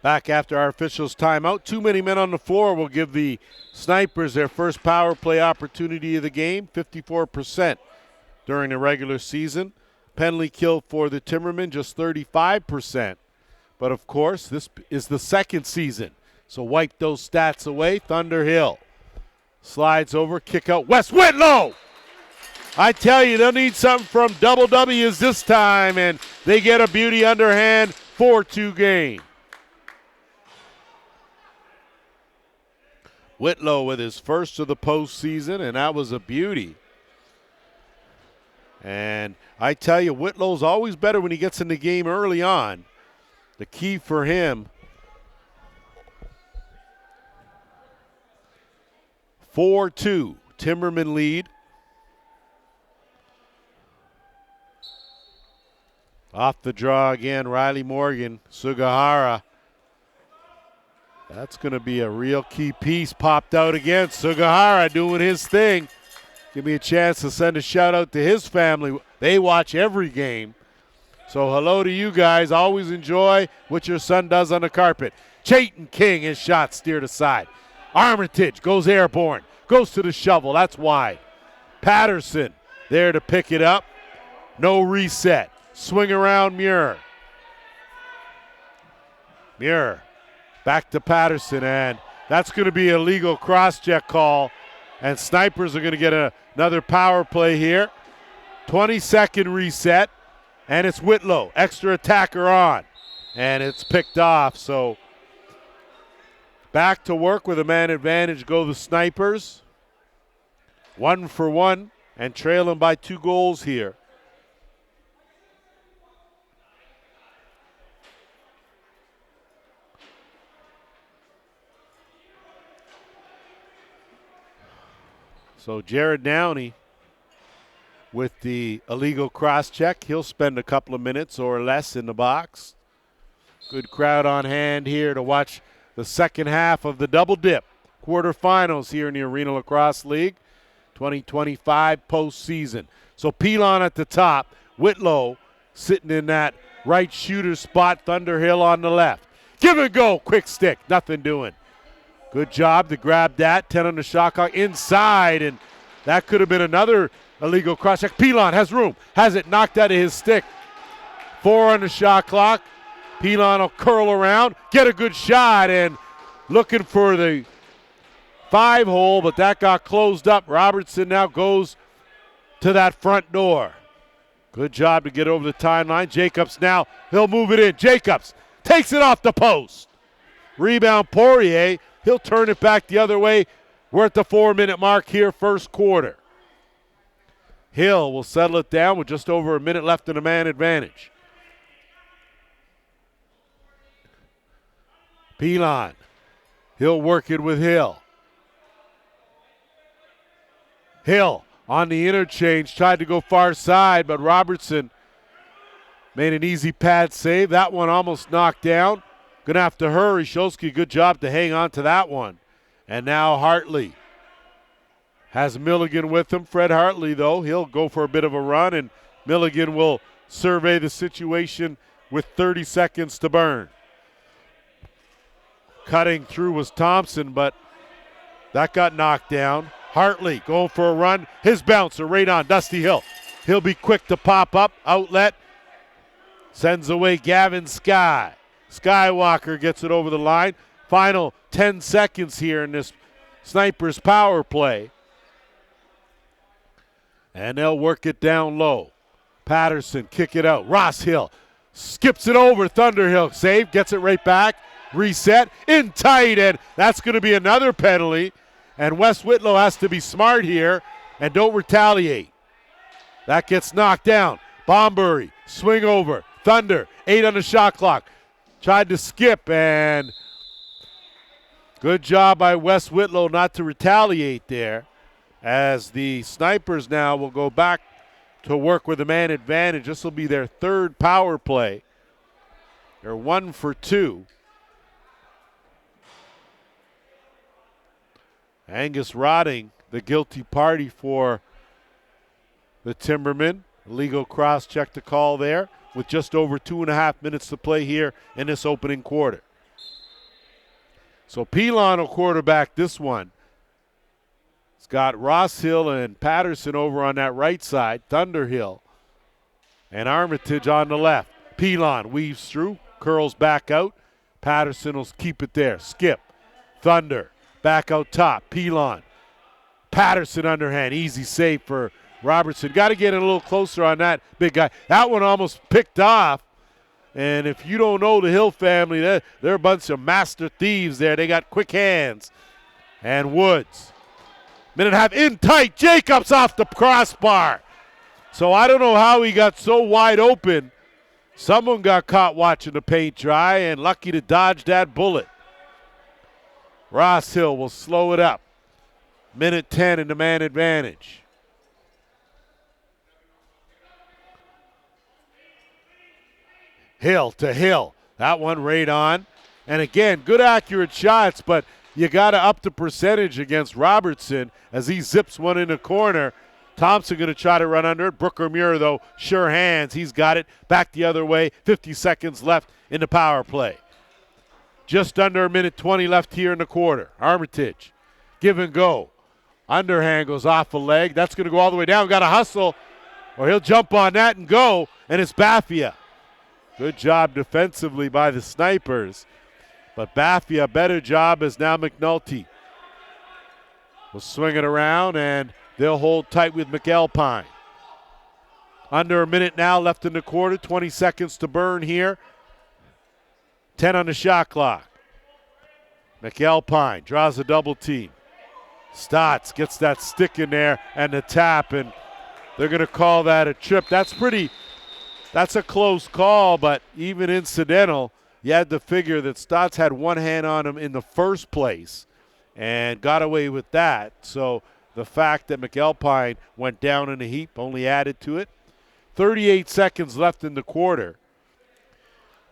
Back after our officials' timeout. Too many men on the floor will give the Snipers their first power play opportunity of the game, 54% during the regular season. Penalty kill for the Timbermen, just 35%. But, of course, this is the second season. So wipe those stats away. Thunderhill slides over, kick out. Wes Whitlow! I tell you, they'll need something from double W's this time, and they get a beauty underhand 4-2 game. Whitlow with his first of the postseason, and that was a beauty. And I tell you, Whitlow's always better when he gets in the game early on. The key for him, 4-2, Timbermen lead. Off the draw again, Riley Morgan, Sugihara. That's going to be a real key piece. Popped out again. Sugihara doing his thing. Give me a chance to send a shout out to his family. They watch every game. So hello to you guys. Always enjoy what your son does on the carpet. Chayton King, his shot steered aside. Armitage goes airborne. Goes to the shovel. That's wide. Patterson there to pick it up. No reset. Swing around Muir. Muir back to Patterson, and that's going to be a legal cross-check call, and Snipers are going to get another power play here. 20-second reset, and it's Whitlow, extra attacker on, and it's picked off. So back to work with a man advantage go the Snipers. 1 for 1 and trailing by 2 goals here. So Jared Downey with the illegal cross-check. He'll spend a couple of minutes or less in the box. Good crowd on hand here to watch the second half of the Double Dip quarterfinals here in the Arenalacrosseleague 2025 postseason. So Pilon at the top, Whitlow sitting in that right shooter spot, Thunderhill on the left. Give it a go, quick stick, nothing doing. Good job to grab that. 10 on the shot clock inside, and that could have been another illegal cross check. Pilon has room, has it knocked out of his stick. 4 on the shot clock. Pilon will curl around, get a good shot, and looking for the 5-hole, but that got closed up. Robertson now goes to that front door. Good job to get over the timeline. Jacobs now, he'll move it in. Jacobs takes it off the post. Rebound Poirier. He'll turn it back the other way. We're at the 4-minute mark here, first quarter. Hill will settle it down with just over a minute left in a man advantage. Pilon. He'll work it with Hill. Hill on the interchange, tried to go far side, but Robertson made an easy pad save. That one almost knocked down. Gonna have to hurry. Shulsky, good job to hang on to that one. And now Hartley has Milligan with him. Fred Hartley, though, he'll go for a bit of a run, and Milligan will survey the situation with 30 seconds to burn. Cutting through was Thompson, but that got knocked down. Hartley going for a run. His bouncer right on Dusty Hill. He'll be quick to pop up. Outlet. Sends away Gavin Sky. Skywalker gets it over the line. Final 10 seconds here in this Snipers power play. And they'll work it down low. Patterson kick it out. Ross Hill skips it over. Thunderhill save. Gets it right back. Reset. In tight. And that's going to be another penalty. And Wes Whitlow has to be smart here and don't retaliate. That gets knocked down. Bombury. Swing over. Thunder. 8 on the shot clock. Tried to skip, and good job by Wes Whitlow not to retaliate there, as the Snipers now will go back to work with a man advantage. This will be their third power play. They're 1 for 2. Angus Rotting, the guilty party for the Timbermen. Legal cross check to call there with just over 2.5 minutes to play here in this opening quarter. So Pilon will quarterback this one. It's got Ross Hill and Patterson over on that right side, Thunderhill, and Armitage on the left. Pilon weaves through, curls back out. Patterson will keep it there. Skip, Thunder, back out top. Pilon, Patterson underhand, easy save for Robertson. Got to get in a little closer on that big guy. That one almost picked off. And if you don't know the Hill family, they're a bunch of master thieves there. They got quick hands. And Woods. Minute and a half in tight. Jacobs off the crossbar. So I don't know how he got so wide open. Someone got caught watching the paint dry and lucky to dodge that bullet. Ross Hill will slow it up. Minute 10 in the man advantage. Hill to Hill. That one right on. And again, good accurate shots, but you got to up the percentage against Robertson as he zips one in the corner. Thompson going to try to run under it. Brooker Muir, though, sure hands. He's got it. Back the other way. 50 seconds left in the power play. Just under a minute 20 left here in the quarter. Armitage, give and go. Underhand goes off a leg. That's going to go all the way down. Got to hustle, or he'll jump on that and go, and it's Baffia. Good job defensively by the Snipers. But Baffia, better job is now McNulty. Will swing it around, and they'll hold tight with McAlpine. Under a minute now left in the quarter. 20 seconds to burn here. 10 on the shot clock. McAlpine draws a double team. Stotts gets that stick in there and the tap, and they're going to call that a trip. That's a close call, but even incidental, you had to figure that Stotts had one hand on him in the first place and got away with that. So the fact that McAlpine went down in a heap only added to it. 38 seconds left in the quarter.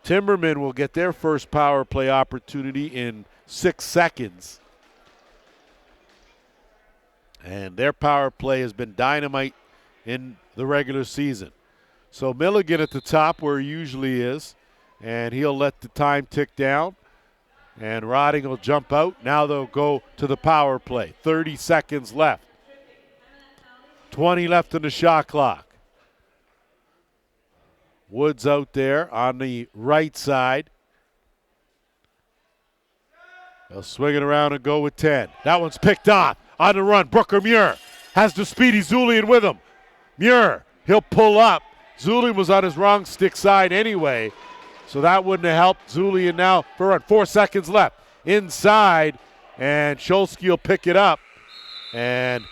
Timbermen will get their first power play opportunity in 6 seconds. And their power play has been dynamite in the regular season. So Milligan at the top where he usually is, and he'll let the time tick down. And Rodding will jump out. Now they'll go to the power play. 30 seconds left. 20 left in the shot clock. Woods out there on the right side. They'll swing it around and go with 10. That one's picked off. On the run, Brooker Muir has the speedy Zulian with him. Muir, he'll pull up. Zulian was on his wrong stick side anyway, so that wouldn't have helped. Zulian now for a run. 4 seconds left. Inside, and Scholsky will pick it up and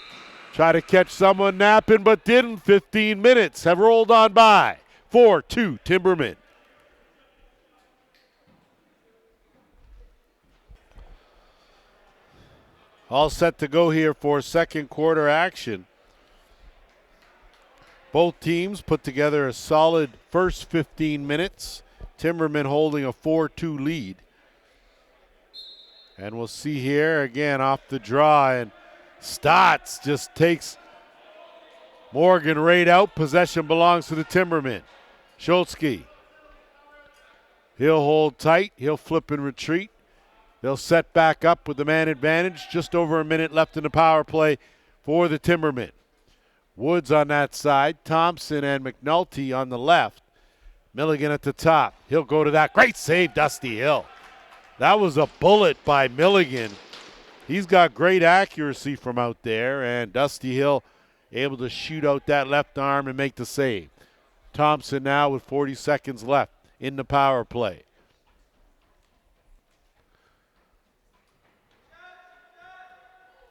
try to catch someone napping, but didn't. 15 minutes have rolled on by. 4-2 Timbermen. All set to go here for second quarter action. Both teams put together a solid first 15 minutes. Timbermen holding a 4-2 lead. And we'll see here again off the draw, and Stotts just takes Morgan right out. Possession belongs to the Timbermen. Scholsky. He'll hold tight. He'll flip and retreat. They'll set back up with the man advantage. Just over a minute left in the power play for the Timbermen. Woods on that side. Thompson and McNulty on the left. Milligan at the top. He'll go to that. Great save, Dusty Hill. That was a bullet by Milligan. He's got great accuracy from out there, and Dusty Hill able to shoot out that left arm and make the save. Thompson now with 40 seconds left in the power play.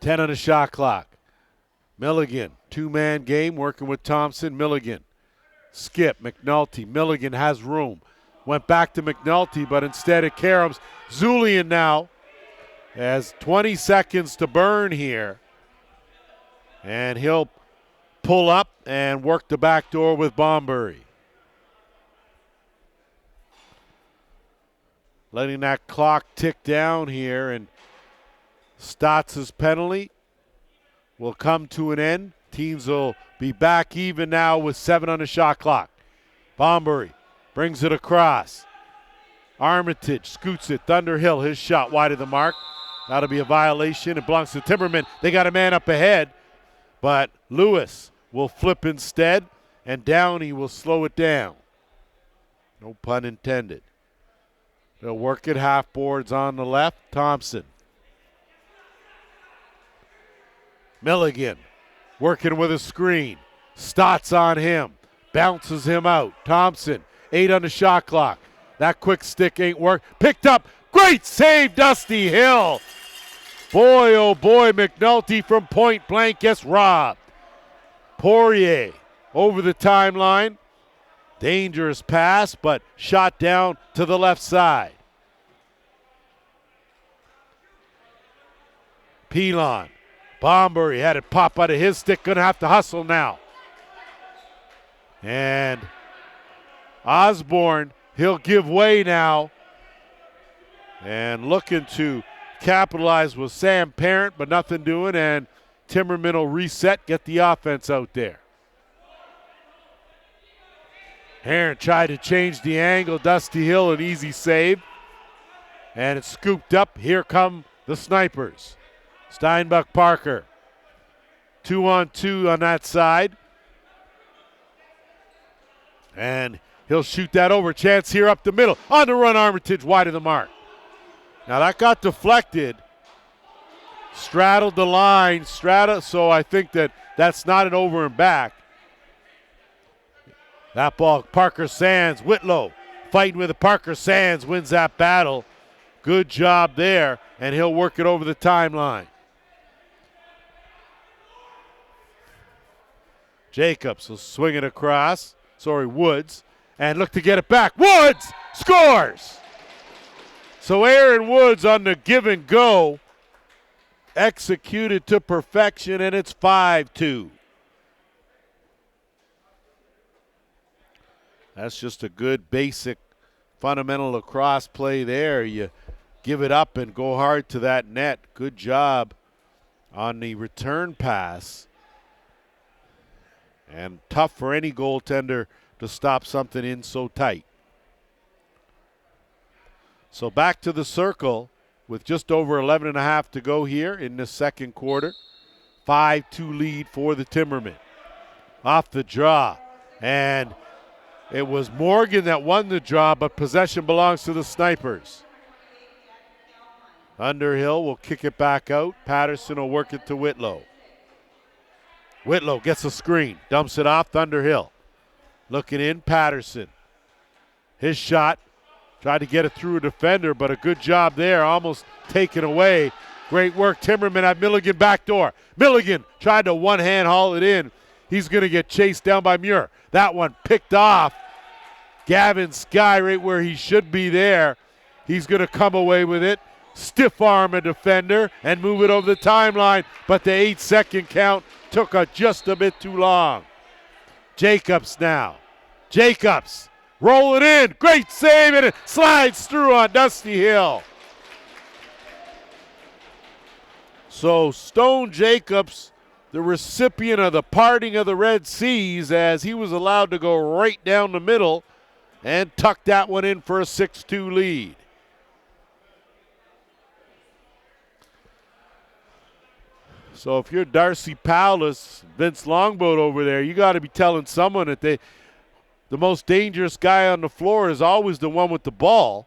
Ten on the shot clock. Milligan, two-man game, working with Thompson. Milligan, skip, McNulty. Milligan has room. Went back to McNulty, but instead it caroms. Zulian now has 20 seconds to burn here. And he'll pull up and work the back door with Bombury. Letting that clock tick down here, and Stotts' penalty will come to an end. Teams will be back even now with 7 on the shot clock. Bombury brings it across. Armitage scoots it. Thunderhill, his shot wide of the mark. That'll be a violation. It belongs to Timbermen. They got a man up ahead, but Lewis will flip instead, and Downey will slow it down. No pun intended. They'll work it half boards on the left. Thompson. Milligan working with a screen. Stotts on him. Bounces him out. Thompson, 8 on the shot clock. That quick stick ain't work. Picked up. Great save, Dusty Hill. Boy, oh boy, McNulty from point blank gets robbed. Poirier over the timeline. Dangerous pass, but shot down to the left side. Pilon. Bomber, he had it pop out of his stick. Gonna have to hustle now. And Osborne, he'll give way now. And looking to capitalize with Sam Parent, but nothing doing. And Timbermen will reset, get the offense out there. Heron tried to change the angle. Dusty Hill, an easy save. And it's scooped up. Here come the snipers. Steinbuck Parker. 2-on-2 on that side. And he'll shoot that over. Chance here up the middle. On the run, Armitage wide of the mark. Now that got deflected. Straddled the line. So I think that's not an over and back. That ball, Parker Sands, Whitlow fighting with the Parker Sands, wins that battle. Good job there, and he'll work it over the timeline. Jacobs will swing it across. Woods, and look to get it back. Woods scores! So Aaron Woods on the give and go, executed to perfection, and it's 5-2. That's just a good basic fundamental lacrosse play there. You give it up and go hard to that net. Good job on the return pass. And tough for any goaltender to stop something in so tight. So back to the circle with just over 11 and a half to go here in the second quarter. 5-2 lead for the Timbermen. Off the draw. And it was Morgan that won the draw, but possession belongs to the Snipers. Underhill will kick it back out. Patterson will work it to Whitlow. Whitlow gets a screen, dumps it off. Thunderhill looking in. Patterson. His shot. Tried to get it through a defender, but a good job there. Almost taken away. Great work. Timbermen at Milligan backdoor. Milligan tried to one-hand haul it in. He's going to get chased down by Muir. That one picked off. Gavin Sky right where he should be there. He's going to come away with it. Stiff arm a defender and move it over the timeline, but the 8-second count took just a bit too long. Jacobs now. Jacobs, roll it in. Great save, and it slides through on Dusty Hill. So Stone Jacobs, the recipient of the parting of the Red Seas, as he was allowed to go right down the middle and tuck that one in for a 6-2 lead. So if you're Darcy Powless, Vince Longboat over there, you got to be telling someone that the most dangerous guy on the floor is always the one with the ball.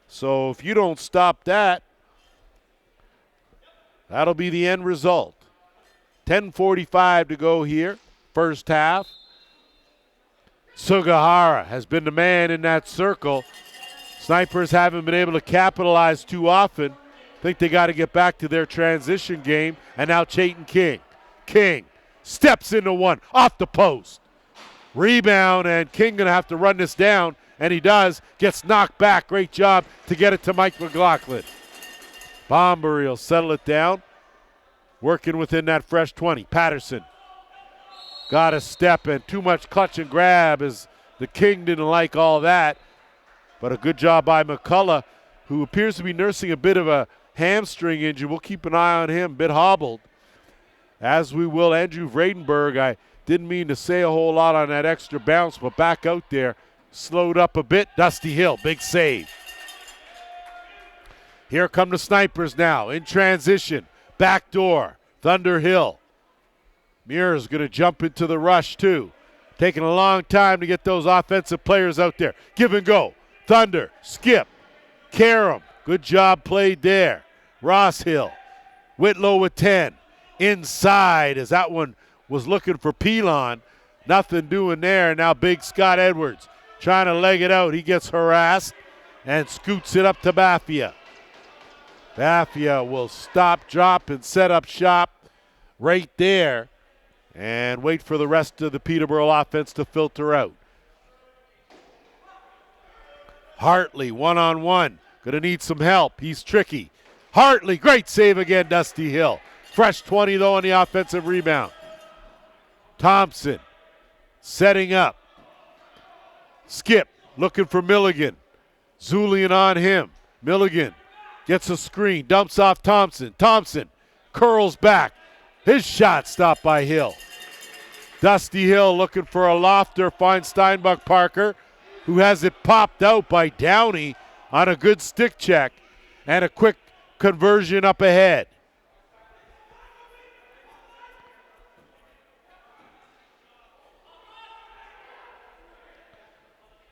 So if you don't stop that, that'll be the end result. 10:45 to go here, first half. Sugihara has been the man in that circle. Snipers haven't been able to capitalize too often. Think they got to get back to their transition game. And now Chayton King. King steps into one, off the post. Rebound, and King going to have to run this down, and he does. Gets knocked back. Great job to get it to Mike McLaughlin. Bomber, he'll settle it down. Working within that fresh 20. Patterson got a step, and too much clutch and grab as the King didn't like all that. But a good job by McCullough, who appears to be nursing a bit of a hamstring injury. We'll keep an eye on him, a bit hobbled. As we will Andrew Vradenberg. I didn't mean to say a whole lot on that extra bounce, but back out there, slowed up a bit. Dusty Hill, big save. Here come the snipers now in transition. Back door, Thunder Hill. Muir's going to jump into the rush too. Taking a long time to get those offensive players out there. Give and go. Thunder, Skip, Karam. Good job played there. Ross Hill. Whitlow with 10. Inside as that one was looking for Pelon. Nothing doing there. Now big Scott Edwards trying to leg it out. He gets harassed and scoots it up to Baffia. Baffia will stop, drop, and set up shop right there and wait for the rest of the Peterborough offense to filter out. Hartley, one-on-one. Going to need some help. He's tricky. Hartley, great save again, Dusty Hill. Fresh 20, though, on the offensive rebound. Thompson setting up. Skip looking for Milligan. Zulian on him. Milligan gets a screen, dumps off Thompson. Thompson curls back. His shot stopped by Hill. Dusty Hill looking for a lofter, finds Steinbuck Parker, who has it popped out by Downey on a good stick check and a quick conversion up ahead.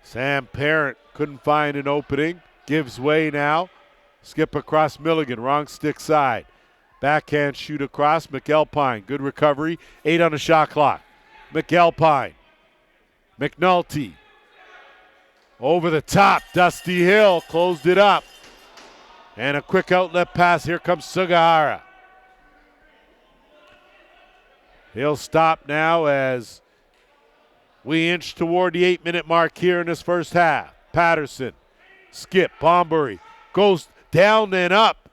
Sam Parent couldn't find an opening. Gives way now. Skip across Milligan, wrong stick side. Backhand shoot across, McAlpine, good recovery. 8 on the shot clock. McAlpine, McNulty. Over the top, Dusty Hill closed it up. And a quick outlet pass, here comes Sugihara. He'll stop now as we inch toward the 8-minute mark here in this first half. Patterson, Skip, Bombury, goes down and up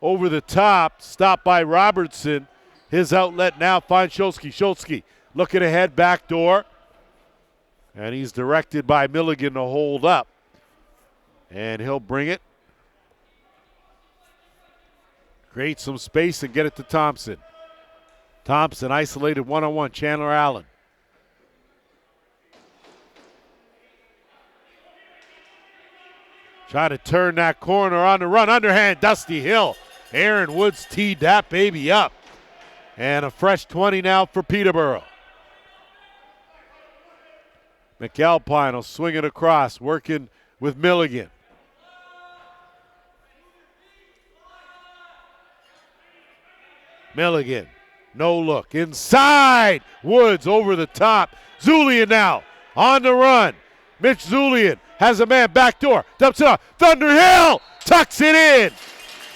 over the top, stopped by Robertson. His outlet now finds Schultzky. Schultzky looking ahead, back door. And he's directed by Milligan to hold up. And he'll bring it. Create some space and get it to Thompson. Thompson isolated one-on-one, Chandler Allen. Trying to turn that corner on the run. Underhand, Dusty Hill. Aaron Woods teed that baby up. And a fresh 20 now for Peterborough. McAlpine will swing it across, working with Milligan. Milligan, no look. Inside, Woods over the top. Zulian now on the run. Mitch Zulian has a man back door. Dumps it off. Thunder Hill tucks it in.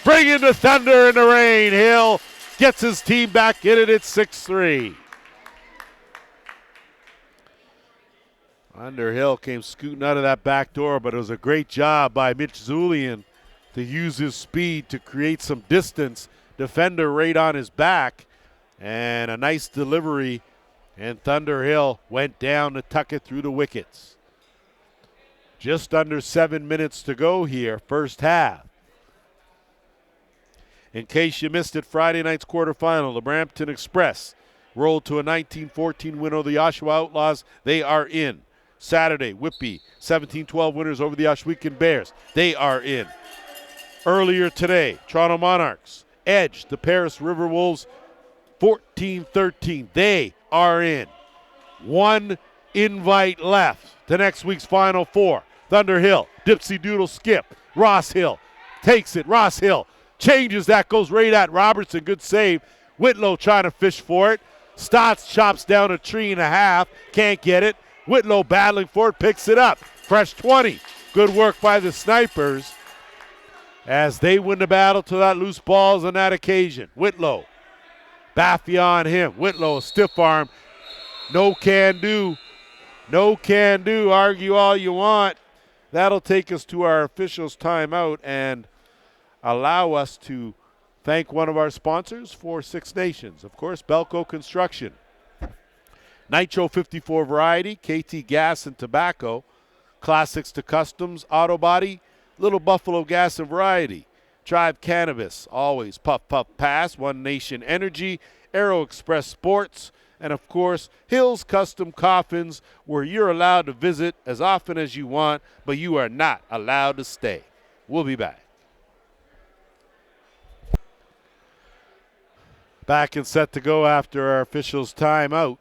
Bringing the Thunder in the rain. Hill gets his team back in it at 6-3. Underhill came scooting out of that back door, but it was a great job by Mitch Zulian to use his speed to create some distance. Defender right on his back, and a nice delivery, and Thunder Hill went down to tuck it through the wickets. Just under 7 minutes to go here, first half. In case you missed it, Friday night's quarterfinal, the Brampton Express rolled to a 19-14 win over the Oshawa Outlaws. They are in. Saturday, Whitby, 17-12 winners over the Oswegan Bears. They are in. Earlier today, Toronto Monarchs edged the Paris River Wolves 14-13. They are in. One invite left to next week's Final Four. Thunder Hill, Dipsy Doodle Skip. Ross Hill takes it. Ross Hill changes that, goes right at Robertson. Good save. Whitlow trying to fish for it. Stotts chops down a tree and a half. Can't get it. Whitlow battling for it, picks it up. Fresh 20. Good work by the Snipers as they win the battle to that loose balls on that occasion. Whitlow, Baffia on him. Whitlow, a stiff arm. No can do. No can do. Argue all you want. That'll take us to our officials' timeout and allow us to thank one of our sponsors for Six Nations. Of course, Belco Construction. Nitro 54 variety, KT Gas and Tobacco, Classics to Customs, Auto Body, Little Buffalo Gas and Variety, Tribe Cannabis, always Puff Puff Pass, One Nation Energy, Aero Express Sports, and of course, Hills Custom Coffins, where you're allowed to visit as often as you want, but you are not allowed to stay. We'll be back. Back and set to go after our officials' timeout.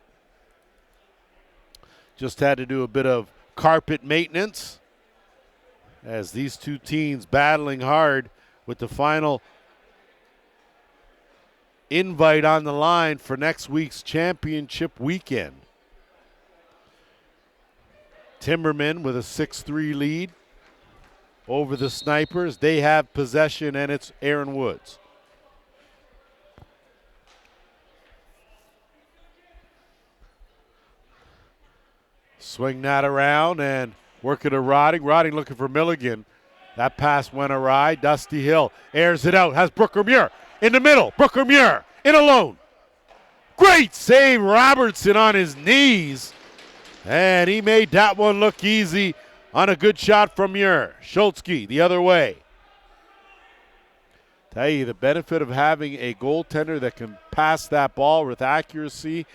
Just had to do a bit of carpet maintenance as these two teams battling hard with the final invite on the line for next week's championship weekend. Timbermen with a 6-3 lead over the Snipers. They have possession, and it's Aaron Woods. Swing that around and working to Rodding. Rodding looking for Milligan. That pass went awry. Dusty Hill airs it out. Has Brooker Muir in the middle. Brooker Muir in alone. Great save, Robertson on his knees. And he made that one look easy on a good shot from Muir. Schultzke the other way. Tell you, the benefit of having a goaltender that can pass that ball with accuracy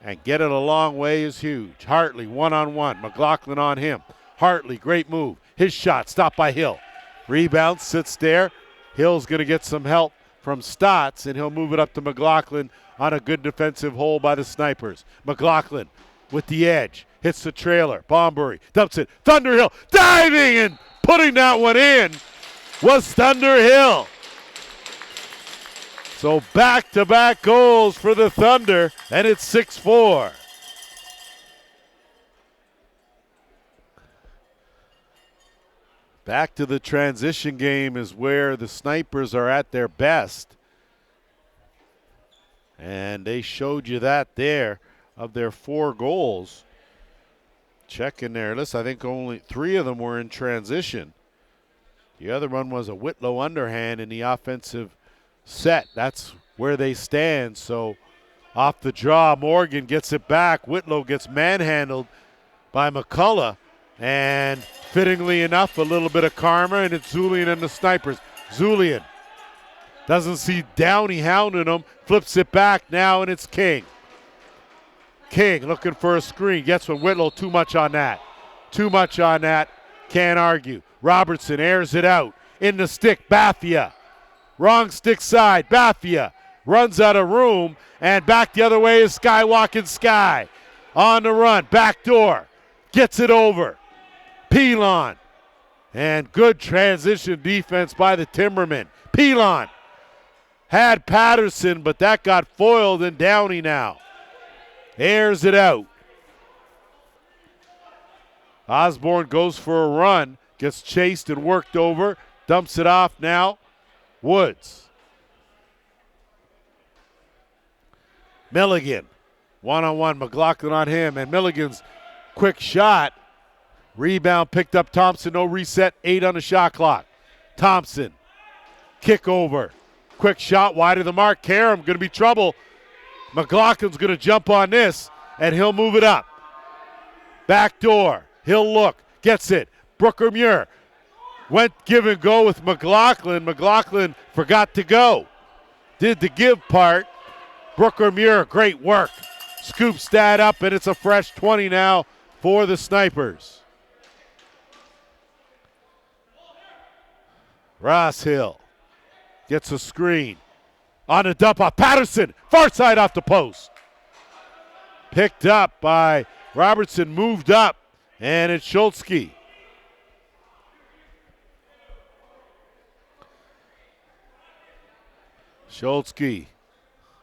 and get it a long way is huge. Hartley one-on-one. McLaughlin on him. Hartley, great move. His shot stopped by Hill. Rebound, sits there. Hill's going to get some help from Stotts, and he'll move it up to McLaughlin on a good defensive hole by the Snipers. McLaughlin with the edge. Hits the trailer. Bombury dumps it. Thunderhill diving and putting that one in was Thunderhill. So back-to-back goals for the Thunder, and it's 6-4. Back to the transition game is where the Snipers are at their best. And they showed you that there of their 4 goals. Checking their list, I think only 3 of them were in transition. The other one was a Whitlow underhand in the offensive set. That's where they stand. So off the draw, Morgan gets it back. Whitlow gets manhandled by McCullough. And fittingly enough, a little bit of karma, and it's Zulian and the Snipers. Zulian doesn't see Downey hounding him. Flips it back now, and it's King. King looking for a screen. Gets one. Whitlow, too much on that. Too much on that. Can't argue. Robertson airs it out. In the stick, Baffia. Wrong stick side. Baffia runs out of room, and back the other way is Skywalking Sky. On the run. Back door. Gets it over. Pelon. And good transition defense by the Timbermen. Pelon had Patterson, but that got foiled, and Downey now airs it out. Osborne goes for a run, gets chased and worked over, dumps it off now. Woods. Milligan, one-on-one, McLaughlin on him, and Milligan's quick shot. Rebound picked up Thompson, no reset, 8 on the shot clock. Thompson, kick over. Quick shot wide of the mark. Karam going to be trouble. McLaughlin's going to jump on this, and he'll move it up. Back door. He'll look. Gets it. Brooker Muir went give and go with McLaughlin. McLaughlin forgot to go. Did the give part. Brooker Muir, great work. Scoops that up, and it's a fresh 20 now for the Snipers. Ross Hill gets a screen. On a dump off. Patterson, far side off the post. Picked up by Robertson, moved up, and it's Schultzke. Schultzke,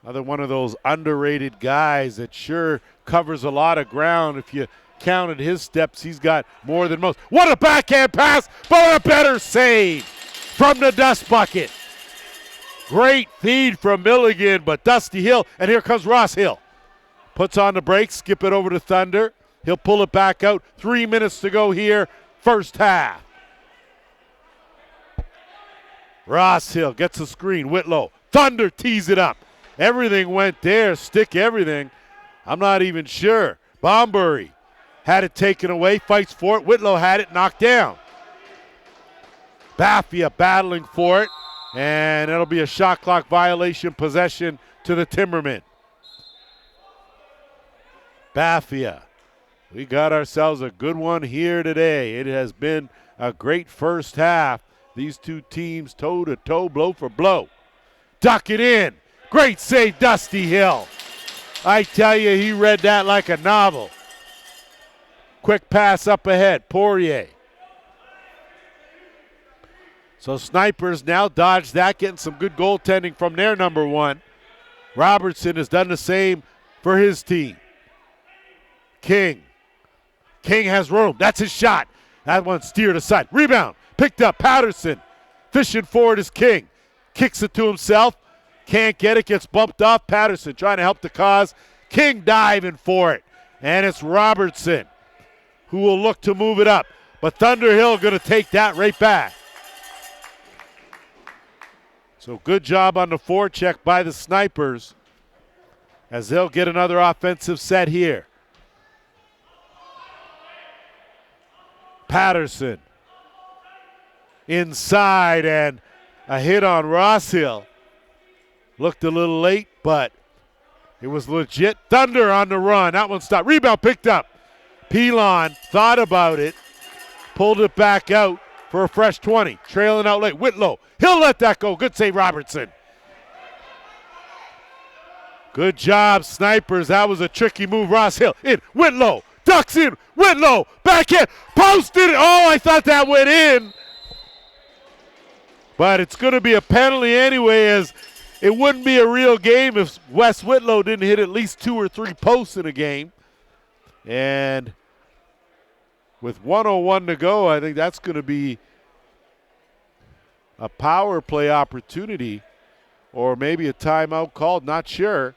another one of those underrated guys that sure covers a lot of ground. If you counted his steps, he's got more than most. What a backhand pass, but a better save from the dust bucket. Great feed from Milligan, but Dusty Hill, and here comes Ross Hill. Puts on the brakes, skip it over to Thunder. He'll pull it back out. 3 minutes to go here, first half. Ross Hill gets a screen. Whitlow. Thunder tees it up. Everything went there. Stick everything. I'm not even sure. Bombury had it taken away. Fights for it. Whitlow had it knocked down. Baffia battling for it. And it'll be a shot clock violation, possession to the Timbermen. Baffia. We got ourselves a good one here today. It has been a great first half. These two teams toe-to-toe, blow for blow. Duck it in. Great save, Dusty Hill. I tell you, he read that like a novel. Quick pass up ahead, Poirier. So Snipers now dodge that, getting some good goaltending from their number one. Robertson has done the same for his team. King has room. That's his shot. That one steered aside. Rebound. Picked up. Patterson. Fishing forward is King. Kicks it to himself. Can't get it. Gets bumped off. Patterson trying to help the cause. King diving for it. And it's Robertson who will look to move it up. But Thunderhill going to take that right back. So good job on the forecheck by the Snipers as they'll get another offensive set here. Patterson inside and a hit on Rosshill. Looked a little late, but it was legit. Thunder on the run. That one stopped. Rebound picked up. Pilon thought about it, pulled it back out for a fresh 20. Trailing out late. Whitlow. He'll let that go. Good save, Robertson. Good job, Snipers. That was a tricky move. Rosshill in. Whitlow. Ducks in. Whitlow. Backhand. Posted. Oh, I thought that went in. But it's going to be a penalty anyway, as it wouldn't be a real game if Wes Whitlow didn't hit at least 2 or 3 posts in a game. And with 1:01 to go, I think that's going to be a power play opportunity or maybe a timeout called, not sure.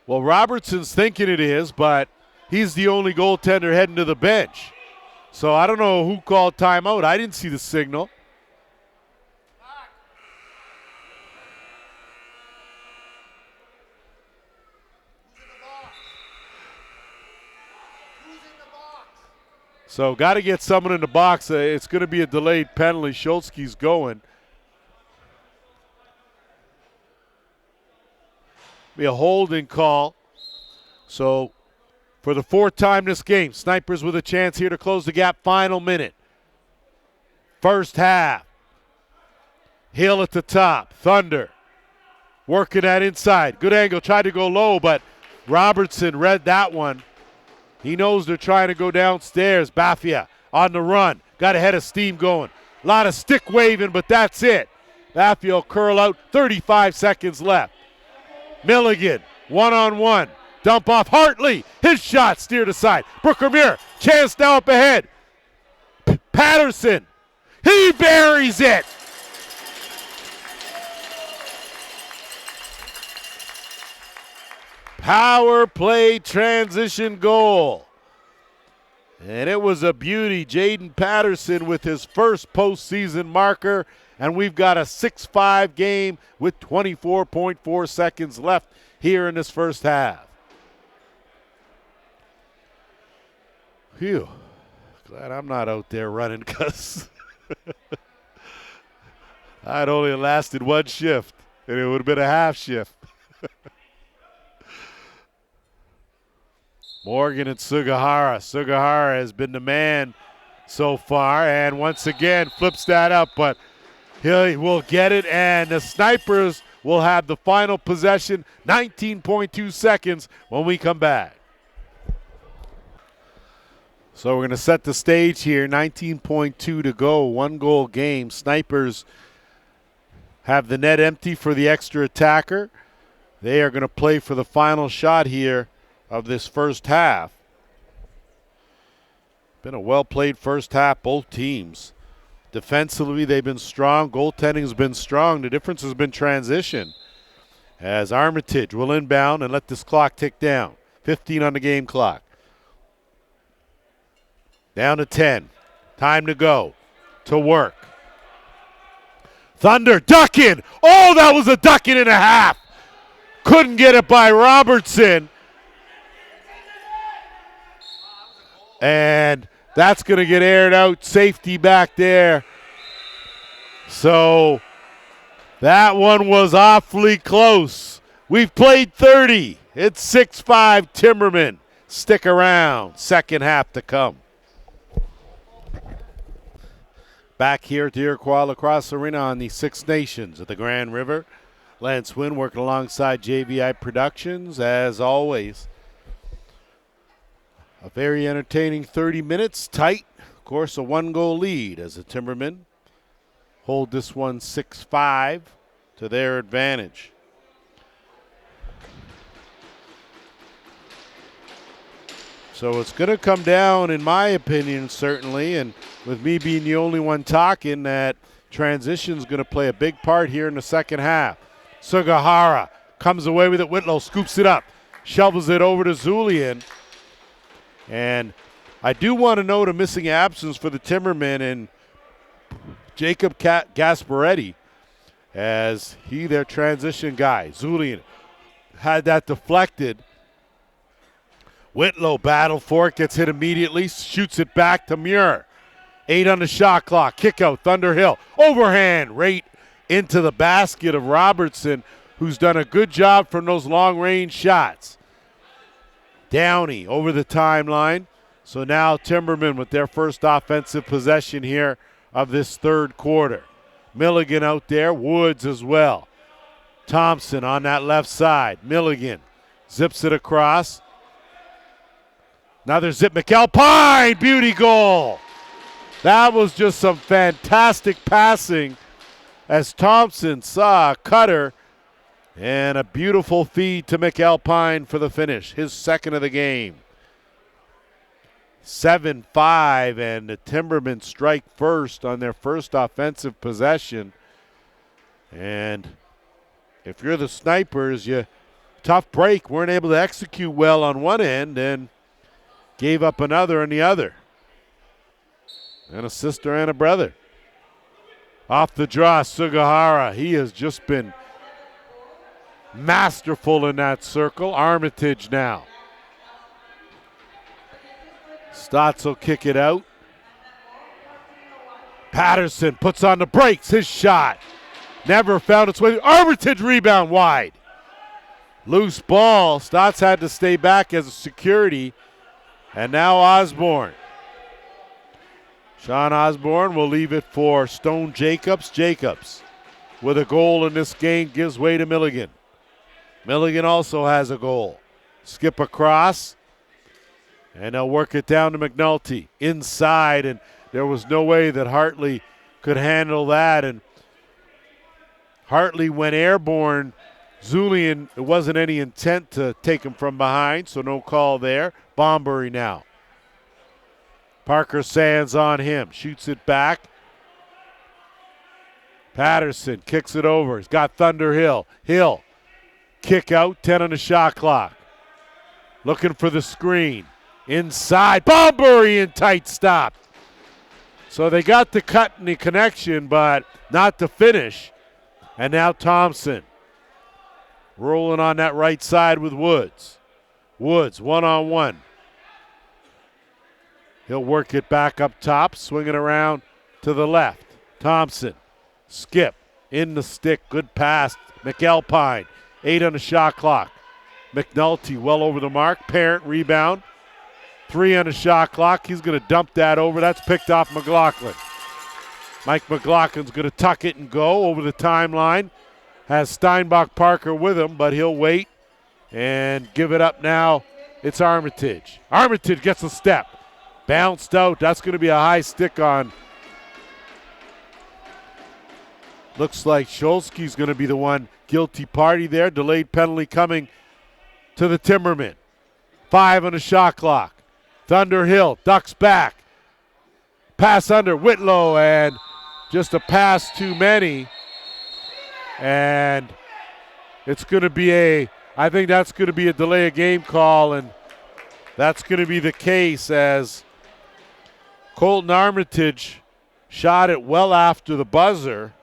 Well, Robertson's thinking it is, but he's the only goaltender heading to the bench. So I don't know who called timeout. I didn't see the signal. So got to get someone in the box. It's going to be a delayed penalty. Schultzke's going. Be a holding call. So for the 4th time this game, Snipers with a chance here to close the gap. Final minute. First half. Hill at the top. Thunder working that inside. Good angle. Tried to go low, but Robertson read that one. He knows they're trying to go downstairs. Bafia on the run. Got a head of steam going. A lot of stick waving, but that's it. Bafia will curl out. 35 seconds left. Milligan, one-on-one. Dump off Hartley. His shot steered aside. Brooker-Muir, chance now up ahead. Patterson. He buries it. Power play transition goal. And it was a beauty. Jaden Patterson with his first postseason marker. And we've got a 6-5 game with 24.4 seconds left here in this first half. Phew. Glad I'm not out there running, because I'd only lasted one shift, and it would have been a half shift. Morgan and Sugihara. Sugihara has been the man so far, and once again flips that up, but he will get it, and the Snipers will have the final possession. 19.2 seconds when we come back. So we're going to set the stage here. 19.2 to go, 1-goal game. Snipers have the net empty for the extra attacker. They are going to play for the final shot here of this first half. Been a well-played first half, both teams. Defensively, they've been strong. Goaltending has been strong. The difference has been transition, as Armitage will inbound and let this clock tick down. 15 on the game clock. Down to 10. Time to go. To work. Thunder ducking. Oh, that was a ducking and a half. Couldn't get it by Robertson. And that's going to get aired out. Safety back there. So that one was awfully close. We've played 30. It's 6-5 Timbermen. Stick around. Second half to come. Back here at the Iroquois Lacrosse Arena on the Six Nations of the Grand River. Lance Wynn working alongside JVI Productions, as always. A very entertaining 30 minutes, tight. Of course, a one-goal lead as the Timbermen hold this one 6-5 to their advantage. So it's going to come down, in my opinion, certainly, and with me being the only one talking, that transition's going to play a big part here in the second half. Sugihara comes away with it. Whitlow scoops it up, shovels it over to Zulian. And I do want to note a missing absence for the Timbermen and Jacob Gasparetti, as their transition guy. Zulian had that deflected. Whitlow battled for it, gets hit immediately, shoots it back to Muir. 8 on the shot clock, kick out, Thunderhill. Overhand right into the basket of Robertson, who's done a good job from those long-range shots. Downey over the timeline. So now Timbermen with their first offensive possession here of this third quarter. Milligan out there, Woods as well. Thompson on that left side. Milligan zips it across. Another zip, McAlpine, beauty goal. That was just some fantastic passing as Thompson saw a cutter and a beautiful feed to McAlpine for the finish, his second of the game. 7-5, and the Timbermen strike first on their first offensive possession. And if you're the Snipers, tough break, weren't able to execute well on one end and gave up another on the other. And a sister and a brother. Off the draw, Sugihara. He has just been masterful in that circle. Armitage now. Stotts will kick it out. Patterson puts on the brakes. His shot never found its way. Armitage rebound wide. Loose ball. Stotts had to stay back as a security. And now Osborne. Sean Osborne will leave it for Stone Jacobs. Jacobs with a goal in this game gives way to Milligan. Milligan also has a goal. Skip across. And they'll work it down to McNulty. Inside, and there was no way that Hartley could handle that. And Hartley went airborne. Zulian, it wasn't any intent to take him from behind, so no call there. Bombury now. Parker Sands on him. Shoots it back. Patterson kicks it over. He's got Thunderhill. Hill. Kick out. 10 on the shot clock. Looking for the screen. Inside. Bombury in tight stop. So they got the cut and the connection, but not the finish. And now Thompson. Rolling on that right side with Woods. Woods, one-on-one. He'll work it back up top, swinging around to the left. Thompson, skip, in the stick, good pass. McAlpine, 8 on the shot clock. McNulty well over the mark. Parent rebound. 3 on the shot clock. He's going to dump that over. That's picked off McLaughlin. Mike McLaughlin's going to tuck it and go over the timeline. Has Steinbach Parker with him, but he'll wait and give it up now. It's Armitage. Armitage gets a step. Bounced out. That's going to be a high stick on. Looks like Scholsky's going to be the one guilty party there. Delayed penalty coming to the Timbermen. 5 on the shot clock. Thunderhill ducks back. Pass under Whitlow, and just a pass too many. And it's going to be I think that's going to be a delay of game call, and that's going to be the case as Colton Armitage shot it well after the buzzer.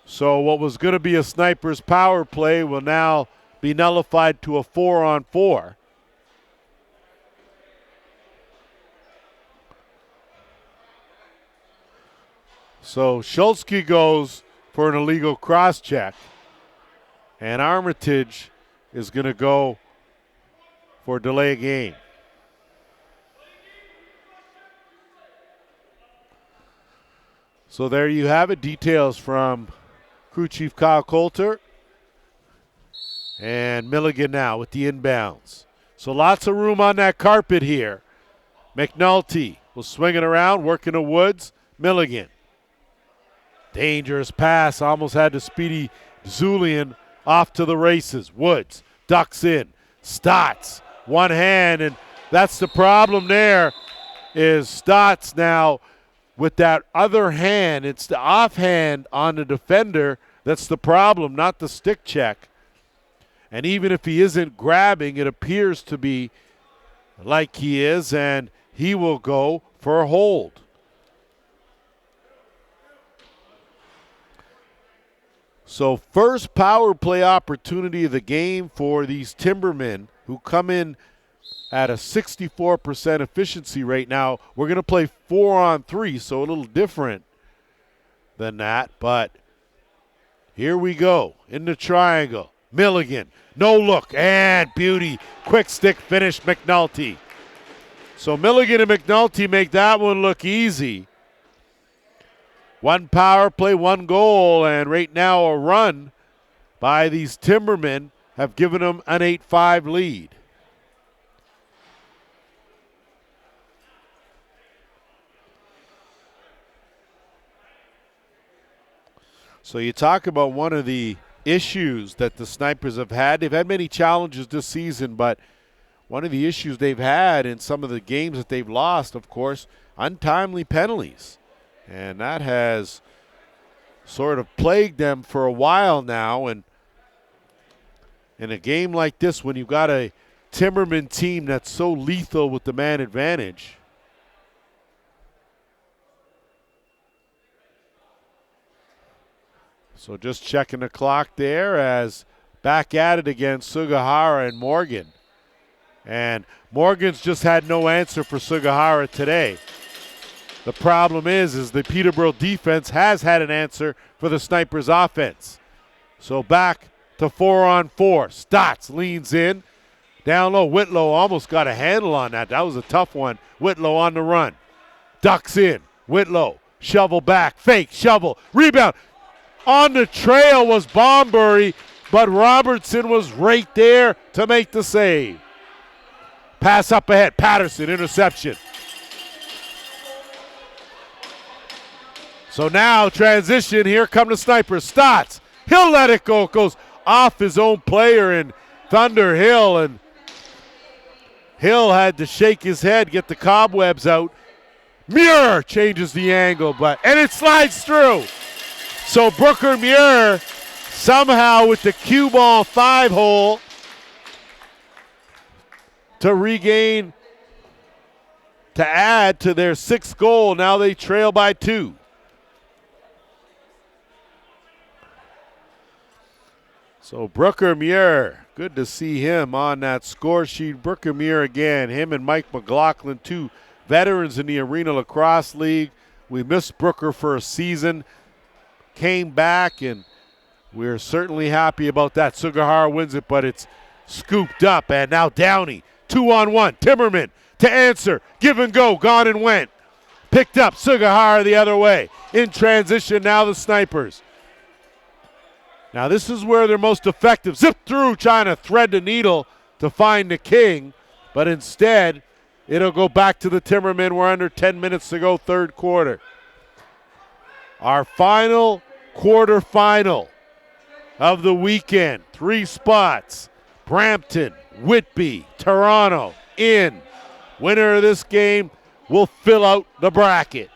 So what was going to be a Snipers power play will now be nullified to a 4-on-4. So Schultzke goes for an illegal cross-check, and Armitage is going to go for delay of game. So there you have it. Details from crew chief Kyle Coulter. And Milligan now with the inbounds. So lots of room on that carpet here. McNulty will swing it around, working the woods. Milligan. Dangerous pass. Almost had the speedy Zulian off to the races. Woods ducks in. Stotts. One hand, and that's the problem there is Stotts now with that other hand. It's the offhand on the defender that's the problem, not the stick check. And even if he isn't grabbing, it appears to be like he is, and he will go for a hold. So first power play opportunity of the game for these Timbermen, who come in at a 64% efficiency rate. Now, we're going to play 4-on-3, so a little different than that. But here we go in the triangle. Milligan, no look, and beauty. Quick stick finish, McNulty. So Milligan and McNulty make that one look easy. One power play, one goal, and right now a run by these Timbermen have given them an 8-5 lead. So you talk about one of the issues that the Snipers have had. They've had many challenges this season, but one of the issues they've had in some of the games that they've lost, of course, untimely penalties. And that has sort of plagued them for a while now. And in a game like this, when you've got a Timberman team that's so lethal with the man advantage, so just checking the clock there as back at it again, Sugihara and Morgan. And Morgan's just had no answer for Sugihara today. The problem is the Peterborough defense has had an answer for the Snipers offense. So back to 4-on-4. Stotts leans in. Down low, Whitlow almost got a handle on that. That was a tough one. Whitlow on the run. Ducks in. Whitlow, shovel back, fake, shovel, rebound. On the trail was Bombury, but Robertson was right there to make the save. Pass up ahead, Patterson, interception. So now transition, here come the Snipers. Stotts, he'll let it go. Goes off his own player in Thunder Hill, and Hill had to shake his head, get the cobwebs out. Muir changes the angle, and it slides through. So Brooker Muir somehow with the cue ball 5-hole to regain, to add to their 6th goal. Now they trail by 2. So Brooker Muir, good to see him on that score sheet. Brooker Muir again, him and Mike McLaughlin, 2 veterans in the Arenalacrosseleague. We missed Brooker for a season. Came back, and we're certainly happy about that. Sugihara wins it, but it's scooped up, and now Downey, 2-on-1. Timberman to answer, give and go, gone and went. Picked up, Sugihara the other way. In transition, now the Snipers. Now this is where they're most effective. Zip through, trying to thread the needle to find the king, but instead it'll go back to the Timbermen. We're under 10 minutes to go, third quarter. Our final quarterfinal of the weekend. 3 spots. Brampton, Whitby, Toronto in. Winner of this game will fill out the bracket.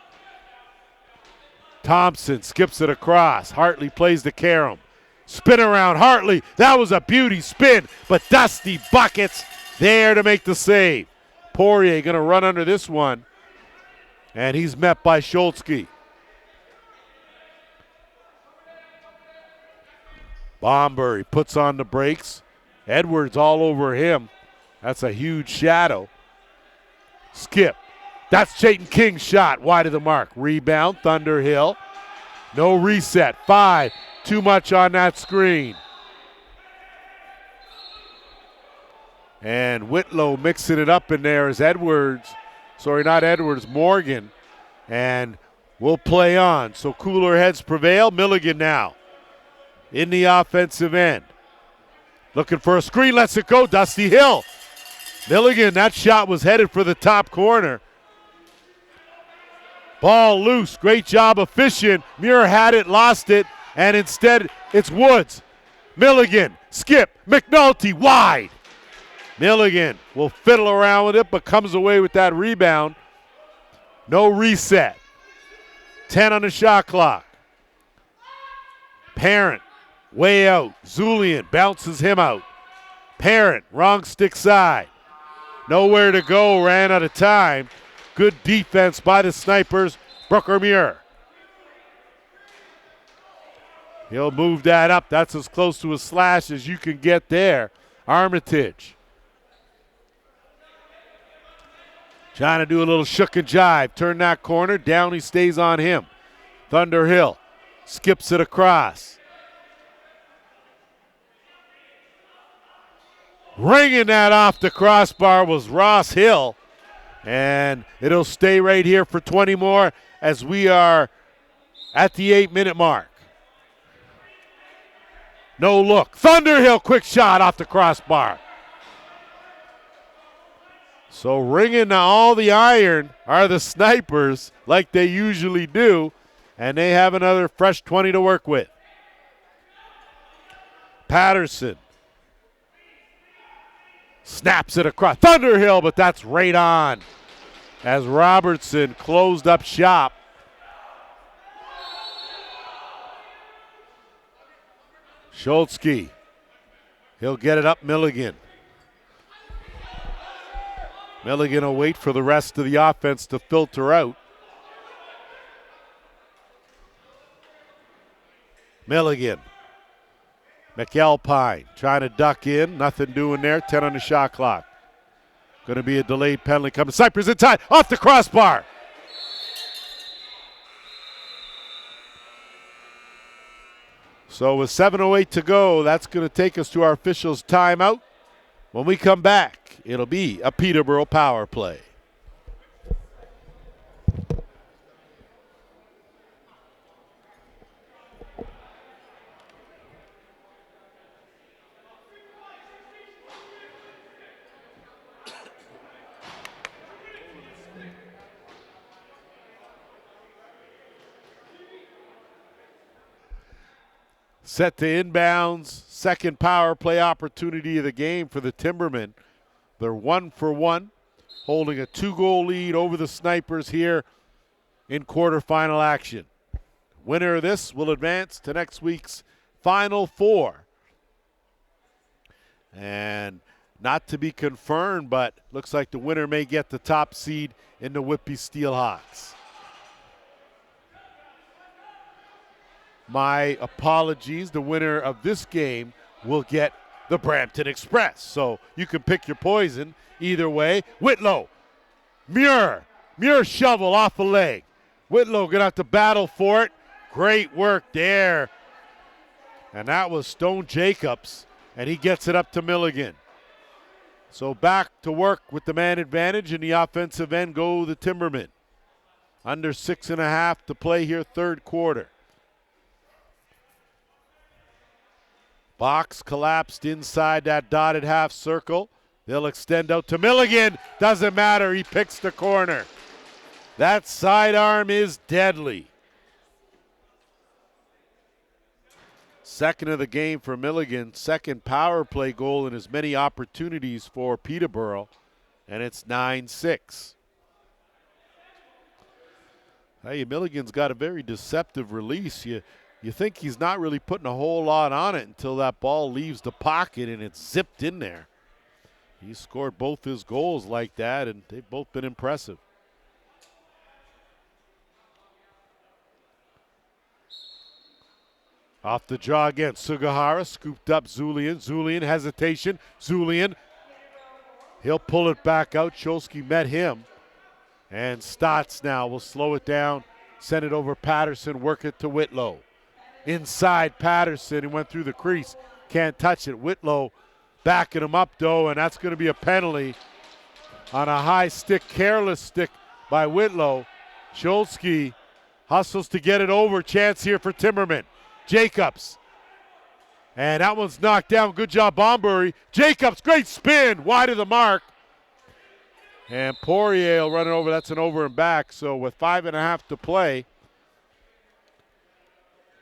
Thompson skips it across. Hartley plays to Karam. Spin around Hartley. That was a beauty spin, but Dusty buckets there to make the save. Poirier going to run under this one, and he's met by Scholzke. Bombury puts on the brakes. Edwards all over him. That's a huge shadow. Skip. That's Chayton King's shot. Wide of the mark. Rebound, Thunderhill. No reset. 5. Too much on that screen. And Whitlow mixing it up in there is Edwards. Sorry, not Edwards, Morgan. And will play on. So cooler heads prevail. Milligan now in the offensive end. Looking for a screen, lets it go. Dusty Hill. Milligan, that shot was headed for the top corner. Ball loose. Great job of fishing. Muir had it, lost it, and instead it's Woods. Milligan, skip, McNulty wide. Milligan will fiddle around with it, but comes away with that rebound. No reset. 10 on the shot clock. Parent, way out. Zulian bounces him out. Parent, wrong stick side. Nowhere to go, ran out of time. Good defense by the Snipers. Brooker Muir. He'll move that up. That's as close to a slash as you can get there. Armitage. Trying to do a little shook and jive. Turn that corner. Downey stays on him. Thunderhill skips it across. Ringing that off the crossbar was Ross Hill. And it'll stay right here for 20 more as we are at the 8-minute mark. No look. Thunderhill, quick shot off the crossbar. So ringing all the iron are the Snipers like they usually do, and they have another fresh 20 to work with. Patterson snaps it across. Thunderhill, but that's right on as Robertson closed up shop. Schultzke, he'll get it up Milligan. Milligan will wait for the rest of the offense to filter out. Milligan. McAlpine trying to duck in. Nothing doing there. 10 on the shot clock. Going to be a delayed penalty coming. Cypress in time. Off the crossbar. So with 7:08 to go, that's going to take us to our officials' timeout. When we come back, it'll be a Peterborough power play. Set to inbounds, second power play opportunity of the game for the Timbermen. They're 1-for-1, holding a 2-goal lead over the Snipers here in quarterfinal action. Winner of this will advance to next week's Final Four. And not to be confirmed, but looks like the winner may get the top seed in the Whitby Steelhawks. My apologies, the winner of this game will get the Brampton Express. So you can pick your poison either way. Whitlow, Muir shovel off a leg. Whitlow gonna have to battle for it. Great work there. And that was Stone Jacobs, and he gets it up to Milligan. So back to work with the man advantage. In the offensive end go the Timbermen. Under 6.5 to play here, third quarter. Box collapsed inside that dotted half circle. They'll extend out to Milligan. Doesn't matter, he picks the corner. That sidearm is deadly. Second of the game for Milligan. Second power play goal in as many opportunities for Peterborough. And it's 9-6. Hey, Milligan's got a very deceptive release. You think he's not really putting a whole lot on it until that ball leaves the pocket and it's zipped in there. He scored both his goals like that, and they've both been impressive. Off the draw again, Sugihara scooped up Zulian. Zulian hesitation. Zulian, he'll pull it back out. Cholsky met him. And Stotts now will slow it down, send it over Patterson, work it to Whitlow. Inside Patterson, he went through the crease, can't touch it. Whitlow backing him up though, and that's going to be a penalty on a high stick, careless stick by Whitlow. Cholsky Hustles to get it over. Chance here for Timbermen. Jacobs. And that one's knocked down. Good job, Bombury. Jacobs, great spin. Wide of the mark. And Poirier running over. That's an over and back. So with 5.5 to play,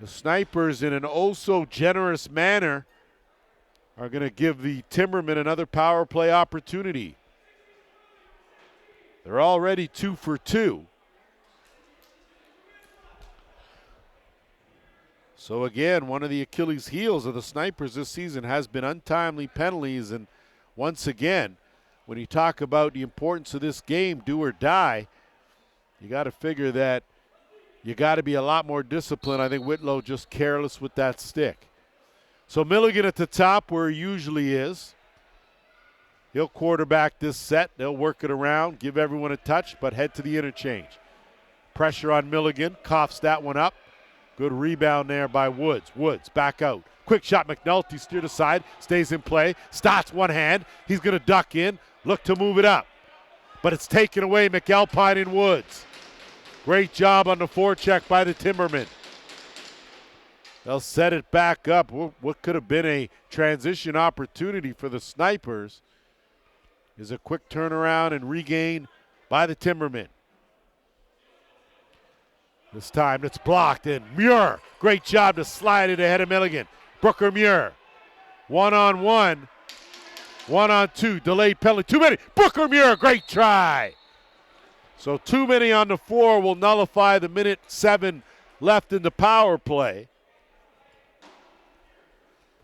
the Snipers, in an oh-so-generous manner, are going to give the Timbermen another power play opportunity. They're already 2 for 2. So again, one of the Achilles heels of the Snipers this season has been untimely penalties. And once again, when you talk about the importance of this game, do or die, you got to figure that you got to be a lot more disciplined. I think Whitlow just careless with that stick. So Milligan at the top where he usually is. He'll quarterback this set. They'll work it around, give everyone a touch, but head to the interchange. Pressure on Milligan, coughs that one up. Good rebound there by Woods. Woods back out. Quick shot, McNulty steered aside, stays in play. Stotts one hand. He's going to duck in, look to move it up. But it's taken away, McAlpine and Woods. Great job on the forecheck by the Timbermen. They'll set it back up. What could have been a transition opportunity for the Snipers is a quick turnaround and regain by the Timbermen. This time it's blocked, and Muir, great job to slide it ahead of Milligan. Brooker Muir, 1-on-1, 1-on-2, delayed penalty, too many. Brooker Muir, great try. So too many on the floor will nullify the 1:07 left in the power play.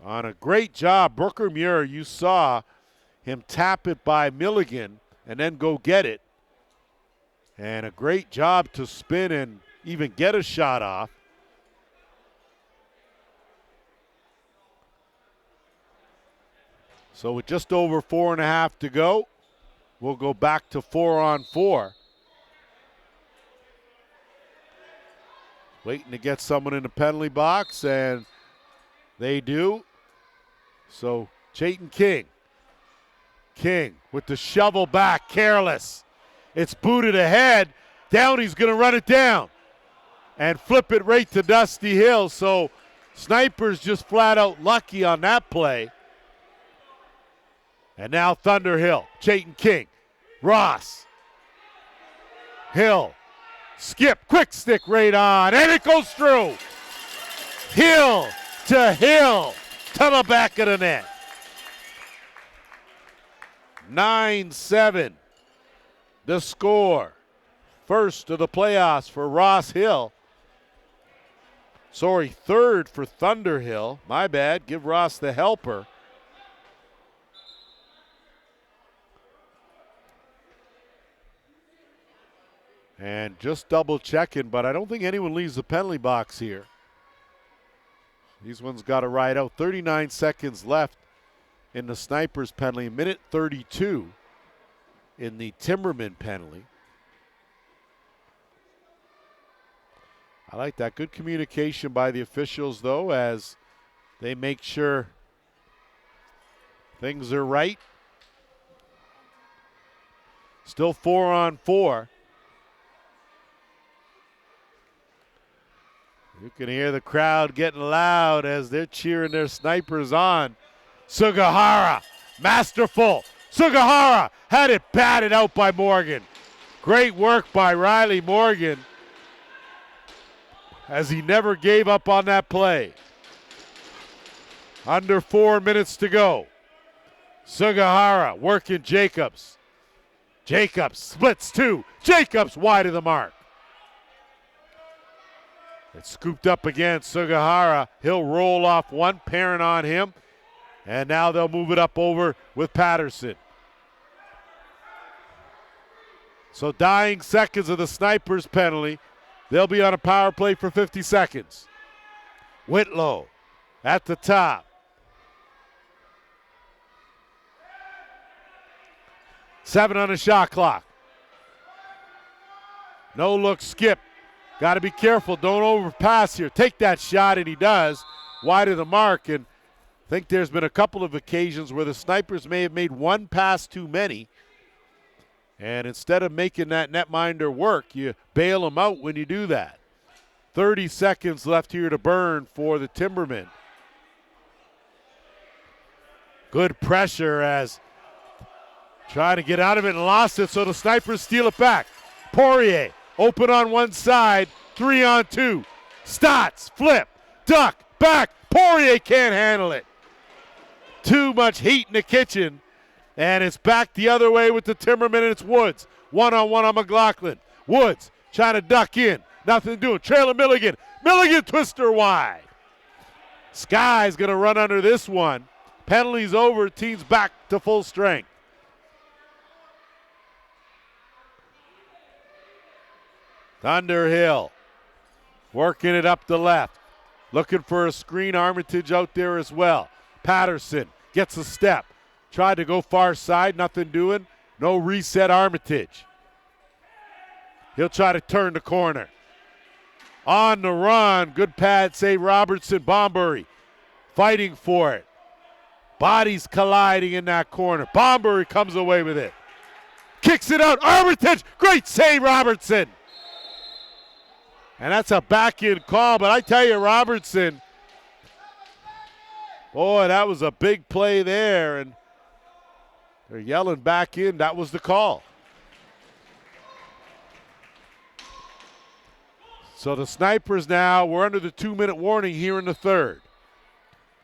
On a great job, Brooker Muir, you saw him tap it by Milligan and then go get it. And a great job to spin and even get a shot off. So with just over 4.5 to go, we'll go back to 4-on-4. Waiting to get someone in the penalty box, and they do. So Chayton King. King with the shovel back, careless. It's booted ahead. Downey's going to run it down and flip it right to Dusty Hill. So Snipers just flat out lucky on that play. And now Thunderhill, Chayton King, Ross, Hill, skip, quick stick right on, and it goes through. Hill to the back of the net. 9-7, the score. First of the playoffs for Ross Hill. Sorry, third for Thunderhill. My bad, give Ross the helper. And just double checking, but I don't think anyone leaves the penalty box here. These ones got to ride out. 39 seconds left in the Snipers penalty. 1:32 in the Timbermen penalty. I like that. Good communication by the officials, though, as they make sure things are right. Still 4-on-4. You can hear the crowd getting loud as they're cheering their Snipers on. Sugihara, masterful. Sugihara had it batted out by Morgan. Great work by Riley Morgan as he never gave up on that play. Under 4 minutes to go. Sugihara working Jacobs. Jacobs splits two. Jacobs wide of the mark. It's scooped up again. Sugihara, he'll roll off one, parent on him. And now they'll move it up over with Patterson. So dying seconds of the Snipers penalty. They'll be on a power play for 50 seconds. Whitlow at the top. 7 on the shot clock. No look skip. Got to be careful. Don't overpass here. Take that shot, and he does. Wide of the mark. And I think there's been a couple of occasions where the Snipers may have made one pass too many. And instead of making that netminder work, you bail them out when you do that. 30 seconds left here to burn for the Timbermen. Good pressure as trying to get out of it and lost it, so the Snipers steal it back. Poirier open on one side, 3-on-2. Stotts, flip, duck, back. Poirier can't handle it. Too much heat in the kitchen, and it's back the other way with the Timbermen, and it's Woods. One-on-one on McLaughlin. Woods trying to duck in. Nothing doing. Trailing Milligan. Milligan twister wide. Sky's going to run under this one. Penalty's over. Team's back to full strength. Thunderhill working it up the left. Looking for a screen. Armitage out there as well. Patterson gets a step. Tried to go far side. Nothing doing. No reset. Armitage. He'll try to turn the corner. On the run. Good pad save. Robertson. Bombury fighting for it. Bodies colliding in that corner. Bombury comes away with it. Kicks it out. Armitage. Great save, Robertson. And that's a back-end call, but I tell you, Robertson, boy, that was a big play there, and they're yelling back in. That was the call. So the Snipers now, we're under the 2-minute warning here in the third.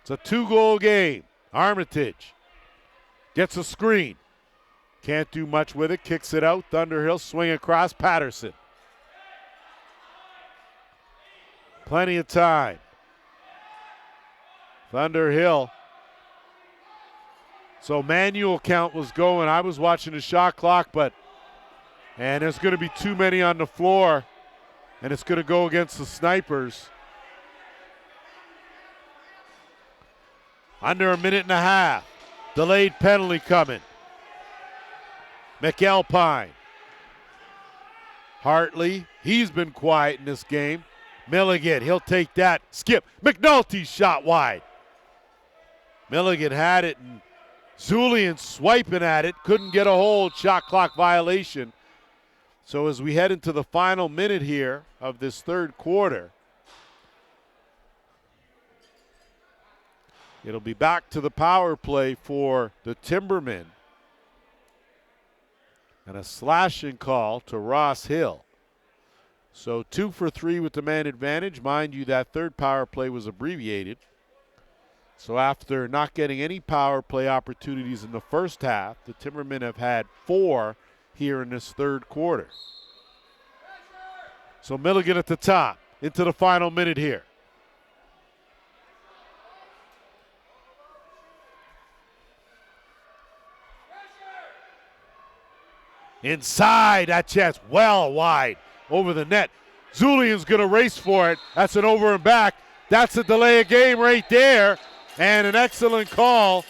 It's a 2-goal game. Armitage gets a screen. Can't do much with it. Kicks it out. Thunderhill swing across. Patterson. Plenty of time. Thunderhill. So manual count was going. I was watching the shot clock, and there's going to be too many on the floor, and it's going to go against the Snipers. Under a minute and a half. Delayed penalty coming. McAlpine. Hartley, he's been quiet in this game. Milligan, he'll take that. Skip. McNulty's shot wide. Milligan had it, and Zulian swiping at it. Couldn't get a hold. Shot clock violation. So as we head into the final minute here of this third quarter, it'll be back to the power play for the Timbermen. And a slashing call to Ross Hill. So 2 for 3 with the man advantage. Mind you, that third power play was abbreviated. So after not getting any power play opportunities in the first half, the Timbermen have had 4 here in this third quarter. So Milligan at the top into the final minute here. Inside, that chance well wide. Over the net. Zulian's going to race for it. That's an over and back. That's a delay of game right there. And an excellent call.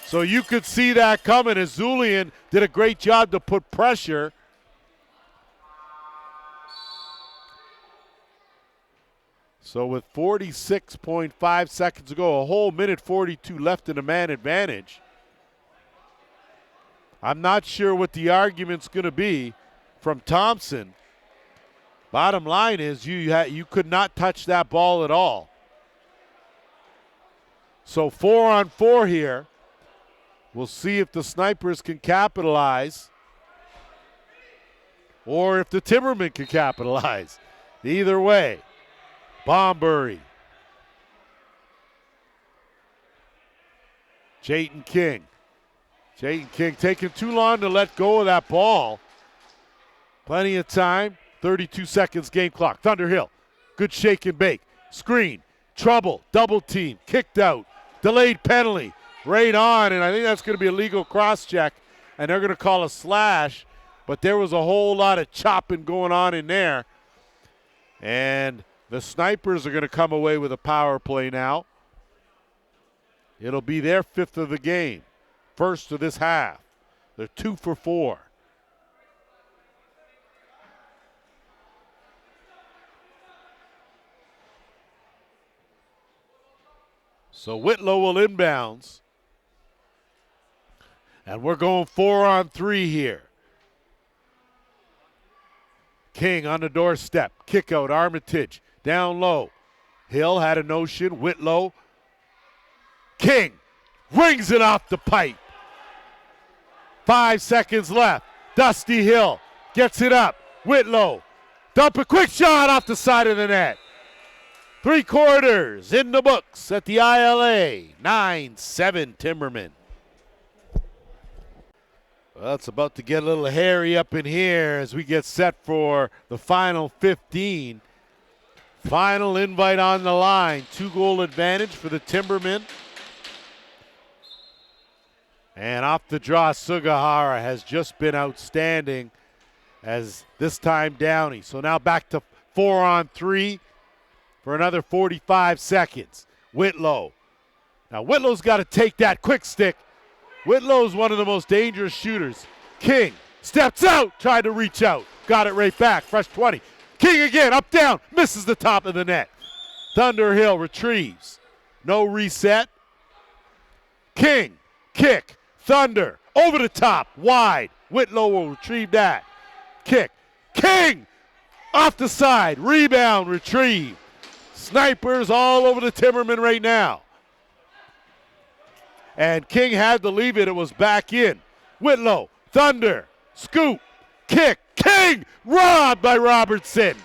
So you could see that coming as Zulian did a great job to put pressure. So with 46.5 seconds to go, a whole minute 42 left in the man advantage. I'm not sure what the argument's going to be from Thompson. Bottom line is you could not touch that ball at all. So 4-on-4 here. We'll see if the Snipers can capitalize or if the Timbermen can capitalize. Either way. Bombury. Jayton King. Jayton King taking too long to let go of that ball. Plenty of time. 32 seconds game clock. Thunderhill. Good shake and bake. Screen. Trouble. Double team. Kicked out. Delayed penalty. Right on, and I think that's going to be a legal cross-check, and they're going to call a slash, but there was a whole lot of chopping going on in there. And the Snipers are going to come away with a power play now. It'll be their 5th of the game. First of this half. They're 2 for 4. So Whitlow will inbounds. And we're going 4-on-3 here. King on the doorstep. Kick out. Armitage down low. Hill had a notion. Whitlow. King rings it off the pipe. 5 seconds left. Dusty Hill gets it up. Whitlow. Dump a quick shot off the side of the net. 3/4 in the books at the ILA. 9-7 Timbermen. Well, it's about to get a little hairy up in here as we get set for the final 15. Final invite on the line. 2-goal advantage for the Timbermen. And off the draw, Sugihara has just been outstanding, as this time Downey. So now back to 4-on-3 for another 45 seconds. Whitlow. Now Whitlow's got to take that quick stick. Whitlow's one of the most dangerous shooters. King steps out, tried to reach out. Got it right back, fresh 20. King again, up, down, misses the top of the net. Thunderhill retrieves. No reset. King, kick. Thunder, over the top, wide. Whitlow will retrieve that. Kick. King, off the side, rebound, retrieve. Snipers all over the Timbermen right now. And King had to leave it was back in. Whitlow, Thunder, scoop, kick. King, robbed by Robertson.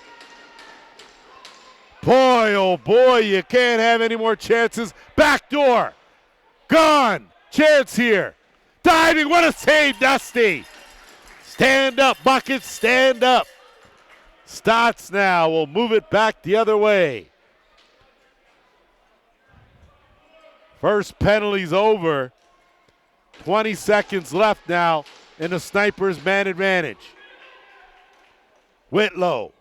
Boy, oh boy, you can't have any more chances. Backdoor, gone, chance here. Diving, what a save, Dusty. Stand up, Buckets, stand up. Stotts now will move it back the other way. First penalty's over. 20 seconds left now in the Snipers' man advantage. Whitlow.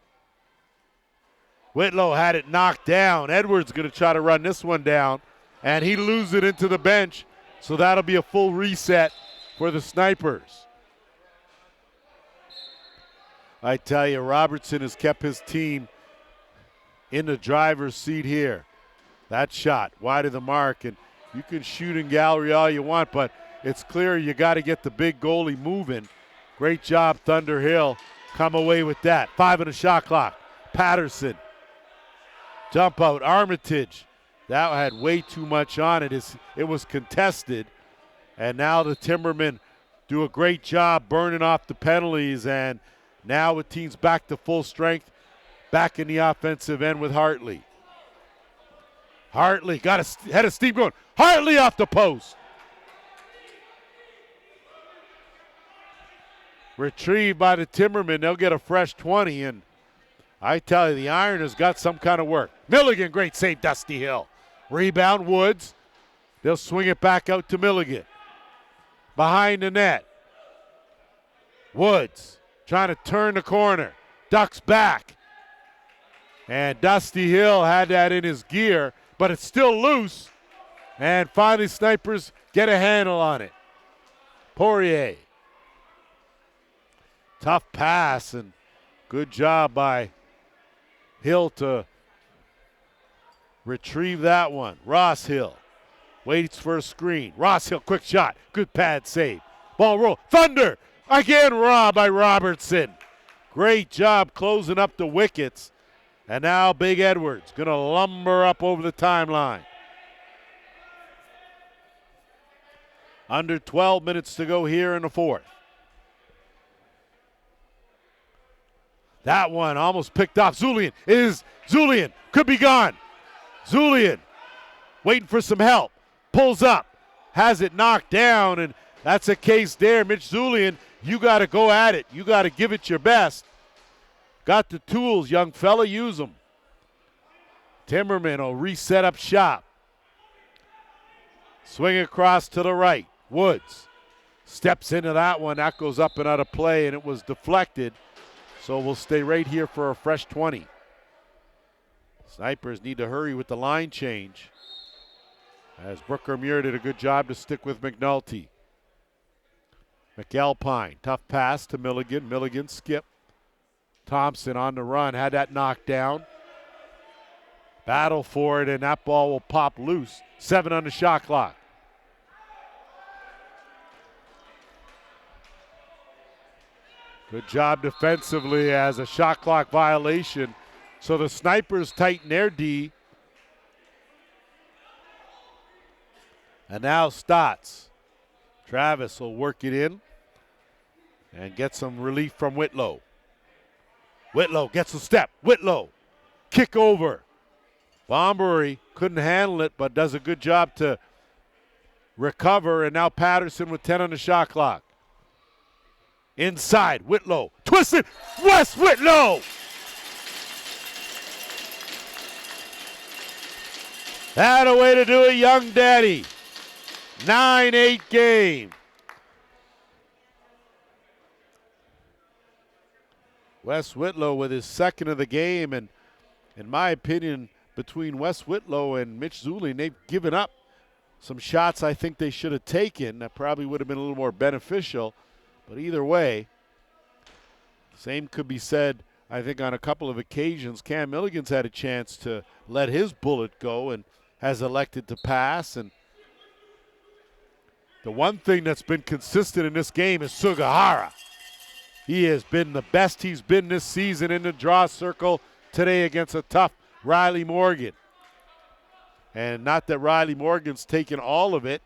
Whitlow had it knocked down. Edwards going to try to run this one down, and he loses it into the bench. So that'll be a full reset for the Snipers. I tell you, Robertson has kept his team in the driver's seat here. That shot wide of the mark, and you can shoot in gallery all you want, but it's clear you got to get the big goalie moving. Great job, Thunderhill. Come away with that. 5 on the shot clock. Patterson. Jump out. Armitage. That had way too much on it. It was contested. And now the Timbermen do a great job burning off the penalties. And now with teams back to full strength, back in the offensive end with Hartley. Hartley got a head of steam going. Hartley off the post. Retrieved by the Timbermen. They'll get a fresh 20. And I tell you, the Iron has got some kind of work. Milligan, great save, Dusty Hill. Rebound, Woods. They'll swing it back out to Milligan. Behind the net. Woods trying to turn the corner. Ducks back. And Dusty Hill had that in his gear, but it's still loose. And finally, Snipers get a handle on it. Poirier. Tough pass, and good job by Hill to retrieve that one. Ross Hill waits for a screen. Ross Hill, quick shot. Good pad save. Ball roll. Thunder. Again robbed by Robertson. Great job closing up the wickets. And now Big Edwards going to lumber up over the timeline. Under 12 minutes to go here in the fourth. That one almost picked off. Zulian could be gone. Zulian waiting for some help. Pulls up. Has it knocked down, and that's a case there. Mitch Zulian, you got to go at it. You got to give it your best. Got the tools, young fella. Use them. Timberman will reset up shop. Swing across to the right. Woods steps into that one. That goes up and out of play, and it was deflected. So we'll stay right here for a fresh 20. Snipers need to hurry with the line change, as Brooker Muir did a good job to stick with McNulty. McAlpine, tough pass to Milligan. Milligan skip. Thompson on the run, had that knocked down. Battle for it, and that ball will pop loose. 7 on the shot clock. Good job defensively, as a shot clock violation So the Snipers tighten their D. And now Stotts. Travis will work it in and get some relief from Whitlow. Whitlow gets a step. Whitlow, kick over. Bombury couldn't handle it, but does a good job to recover. And now Patterson with 10 on the shot clock. Inside, Whitlow, twisted, Wes Whitlow! That a way to do it, young daddy. 9-8 game. Wes Whitlow with his second of the game, and in my opinion, between Wes Whitlow and Mitch Zulian, they've given up some shots I think they should have taken. That probably would have been a little more beneficial, but either way, same could be said, I think, on a couple of occasions. Cam Milligan's had a chance to let his bullet go and has elected to pass. And the one thing that's been consistent in this game is Sugihara. He has been the best he's been this season in the draw circle today against a tough Riley Morgan. And not that Riley Morgan's taken all of it.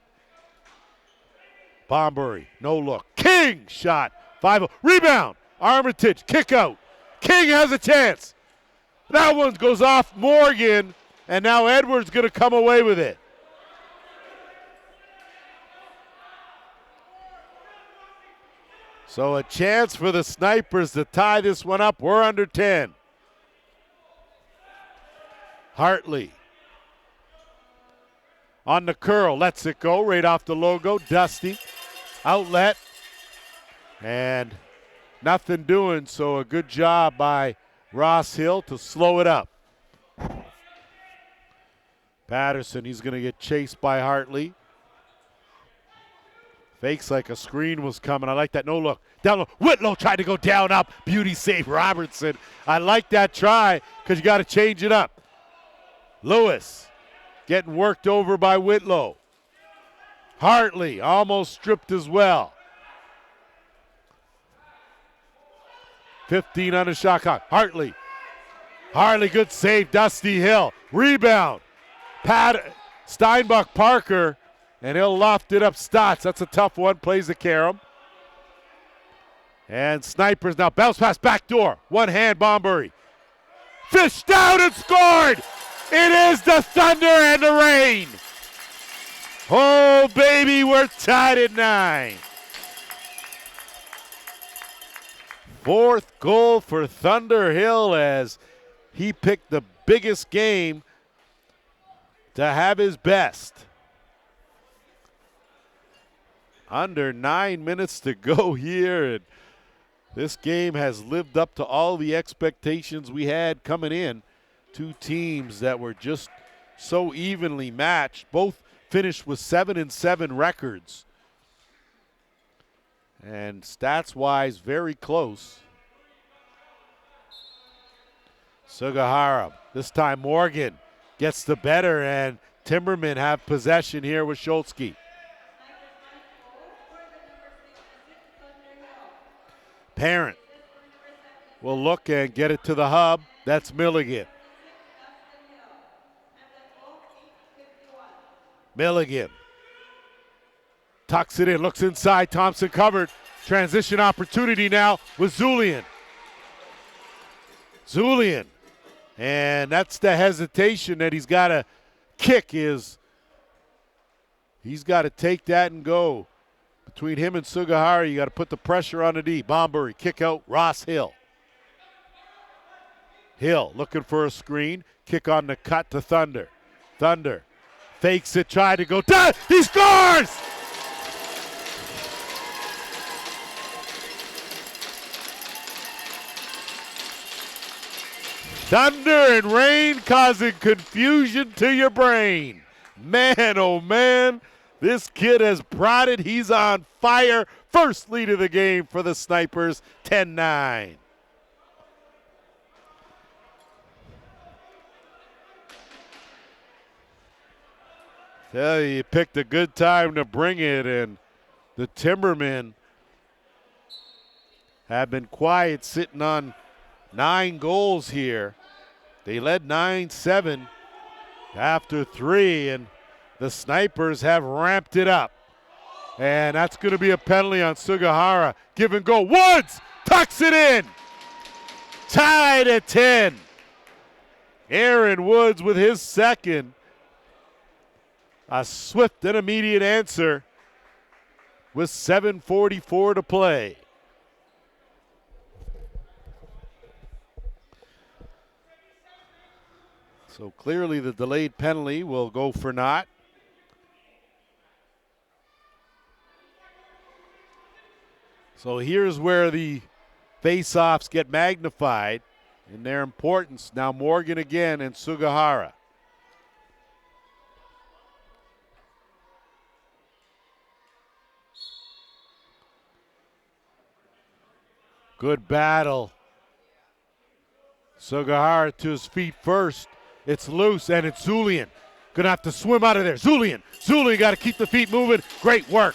Bombury, no look. King shot, 5-0. Rebound, Armitage, kick out. King has a chance. That one goes off Morgan, and now Edwards going to come away with it. So a chance for the Snipers to tie this one up. We're under 10. Hartley on the curl, lets it go right off the logo. Dusty, outlet, and nothing doing. So a good job by Ross Hill to slow it up. Patterson, he's going to get chased by Hartley. Fakes like a screen was coming. I like that. No look. Down low. Whitlow tried to go down up. Beauty save Robertson. I like that try because you got to change it up. Lewis getting worked over by Whitlow. Hartley almost stripped as well. 15 on the shot clock. Hartley, good save. Dusty Hill. Rebound. Steinbach Parker. And he'll loft it up. Stotts, that's a tough one. Plays the carom. And Snipers now bounce pass back door. One hand, Bombury. Fished out and scored. It is the Thunder and the rain. Oh, baby, we're tied at 9. Fourth goal for Thunder Hill as he picked the biggest game to have his best. Under 9 minutes to go here, and this game has lived up to all the expectations we had coming in. Two teams that were just so evenly matched. Both finished with 7-7 records. And stats-wise, very close. Sugihara, this time Morgan gets the better, and Timbermen have possession here with Scholzke. Parent will look and get it to the hub. That's Milligan. Milligan tucks it in, looks inside. Thompson covered. Transition opportunity now with Zulian. And that's the hesitation that he's got to kick is he's got to take that and go. Between him and Sugihara, you got to put the pressure on the D. Bombury, kick out, Ross Hill. Hill looking for a screen. Kick on the cut to Thunder. Thunder fakes it, tried to go down. He scores! Thunder and rain causing confusion to your brain. Man, oh man. This kid has brought it. He's on fire. First lead of the game for the Snipers, 10-9. Tell you picked a good time to bring it, and the Timbermen have been quiet, sitting on 9 goals here. They led 9-7 after 3, and the Snipers have ramped it up. And that's going to be a penalty on Sugihara. Give and go. Woods tucks it in. Tied at 10. Aaron Woods with his second. A swift and immediate answer with 7:44 to play. So clearly the delayed penalty will go for naught. So here's where the face-offs get magnified in their importance. Now Morgan again and Sugihara. Good battle. Sugihara to his feet first. It's loose and it's Zulian. Gonna have to swim out of there. Zulian got to keep the feet moving. Great work.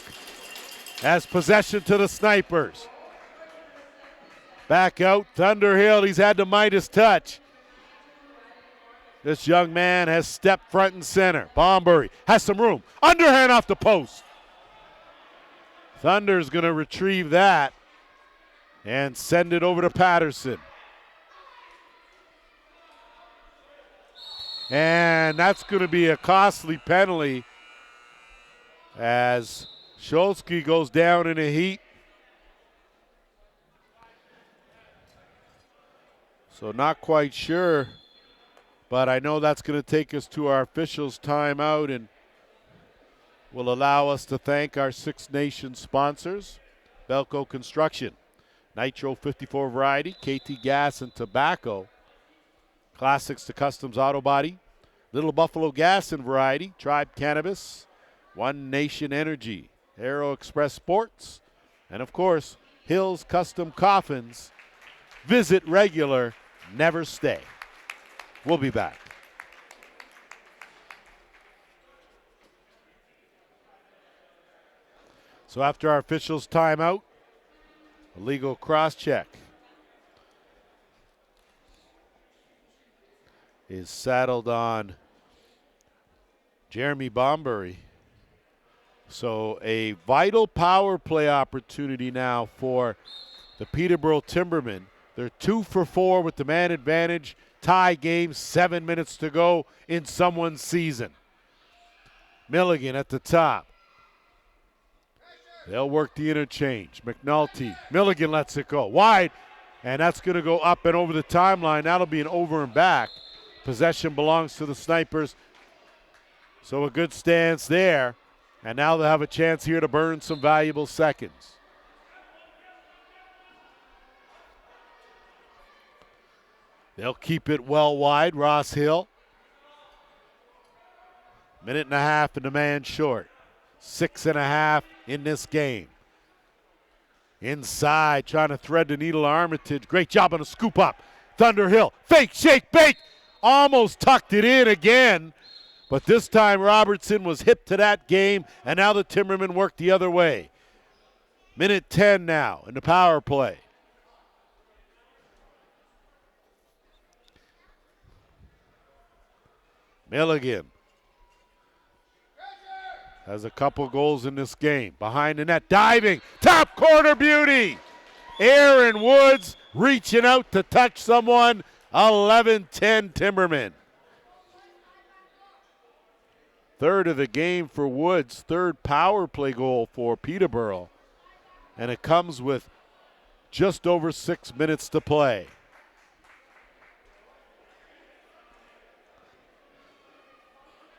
Has possession to the Snipers. Back out, Thunderhill. He's had the Midas touch. This young man has stepped front and center. Bombury has some room. Underhand off the post. Thunder's going to retrieve that and send it over to Patterson. And that's going to be a costly penalty as Scholzke goes down in a heat. So not quite sure, but I know that's going to take us to our officials' timeout and will allow us to thank our Six Nations sponsors, Belco Construction, Nitro 54 Variety, KT Gas and Tobacco, Classics to Customs Auto Body, Little Buffalo Gas and Variety, Tribe Cannabis, One Nation Energy, Aero Express Sports, and of course, Hills Custom Coffins. Visit regular, never stay. We'll be back. So after our officials' timeout, a legal cross-check is saddled on Jeremy Bombury. So a vital power play opportunity now for the Peterborough Timbermen. They're 2 for 4 with the man advantage. Tie game, 7 minutes to go in someone's season. Milligan at the top. They'll work the interchange. McNulty. Milligan lets it go. Wide. And that's going to go up and over the timeline. That'll be an over and back. Possession belongs to the Snipers. So a good stance there. And now they'll have a chance here to burn some valuable seconds. They'll keep it well wide. Ross Hill. Minute and a half and the man short. 6.5 in this game. Inside, trying to thread the needle. Armitage. Great job on a scoop up. Thunderhill. Fake, shake, bake. Almost tucked it in again. But this time Robertson was hip to that game, and now the Timbermen work the other way. Minute 10 now in the power play. Milligan has a couple goals in this game. Behind the net, diving, top corner beauty. Aaron Woods reaching out to touch someone. 11-10 Timbermen. Third of the game for Woods, third power play goal for Peterborough. And it comes with just over 6 minutes to play.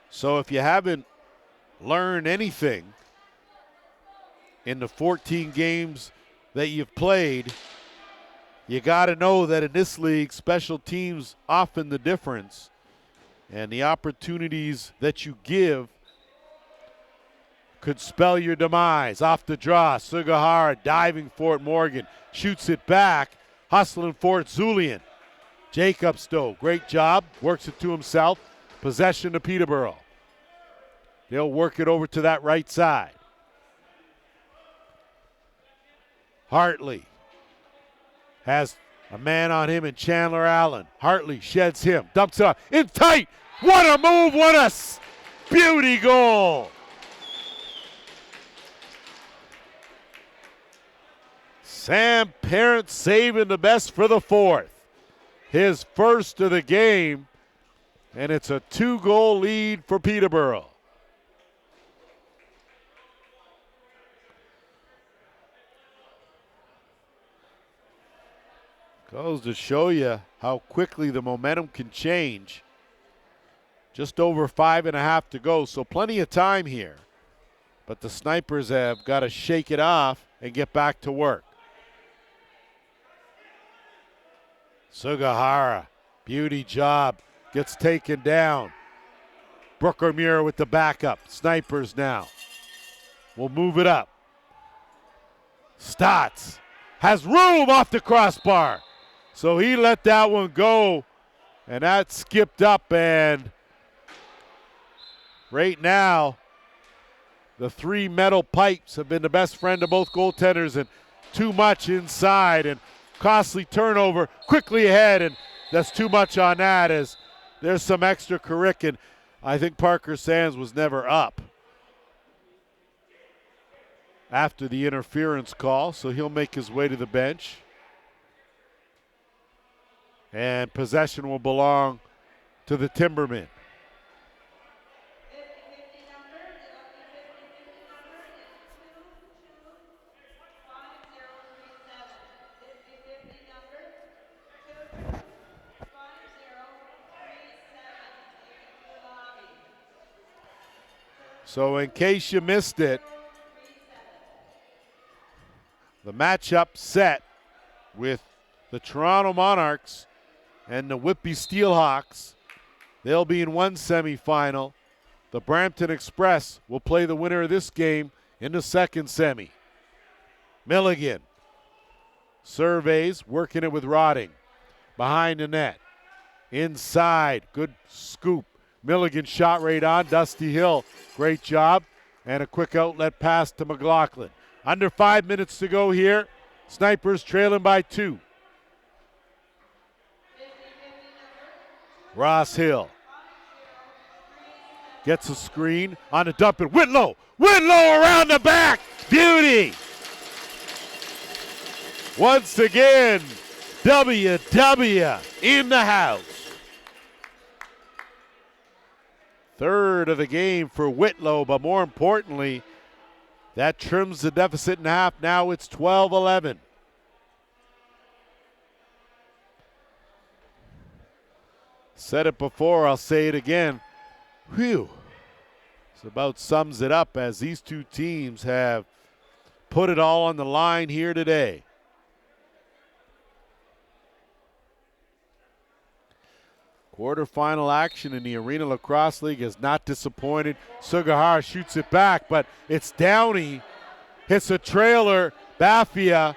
So if you haven't learned anything in the 14 games that you've played, you got to know that in this league, special teams often the difference. And the opportunities that you give could spell your demise. Off the draw, Sugihara diving for it. Morgan shoots it back, hustling for it. Zulian. Jacobstow, great job, works it to himself. Possession to Peterborough. They'll work it over to that right side. Hartley has A man on him and Chandler Allen. Hartley sheds him, dumps it off, in tight. What a move, what a beauty goal. Sam Parent saving the best for the fourth. His first of the game, and it's a 2-goal lead for Peterborough. Goes to show you how quickly the momentum can change. Just over 5.5 to go, so plenty of time here. But the Snipers have got to shake it off and get back to work. Sugihara, beauty job, gets taken down. Brooker Muir with the backup. Snipers now will move it up. Stotts has room off the crossbar. So he let that one go, and that skipped up, and right now the 3 metal pipes have been the best friend of both goaltenders, and too much inside, and costly turnover quickly ahead, and that's too much on that as there's some extra Carrick, and I think Parker Sands was never up after the interference call, so he'll make his way to the bench. And possession will belong to the Timbermen. So in case you missed it, the matchup set with the Toronto Monarchs and the Whitby Steelhawks. They'll be in one semifinal. The Brampton Express will play the winner of this game in the second semi. Milligan surveys, working it with Rotting. Behind the net. Inside, good scoop. Milligan shot right on. Dusty Hill, great job. And a quick outlet pass to McLaughlin. Under 5 minutes to go here. Snipers trailing by 2. Ross Hill gets a screen on the dump, and Whitlow around the back, beauty. Once again, WW in the house. Third of the game for Whitlow, but more importantly, that trims the deficit in half. Now it's 12-11. Said it before, I'll say it again. Whew. This about sums it up as these two teams have put it all on the line here today. Quarterfinal action in the Arenalacrosseleague has not disappointed. Sugihara shoots it back, but it's Downey. Hits a trailer, Baffia,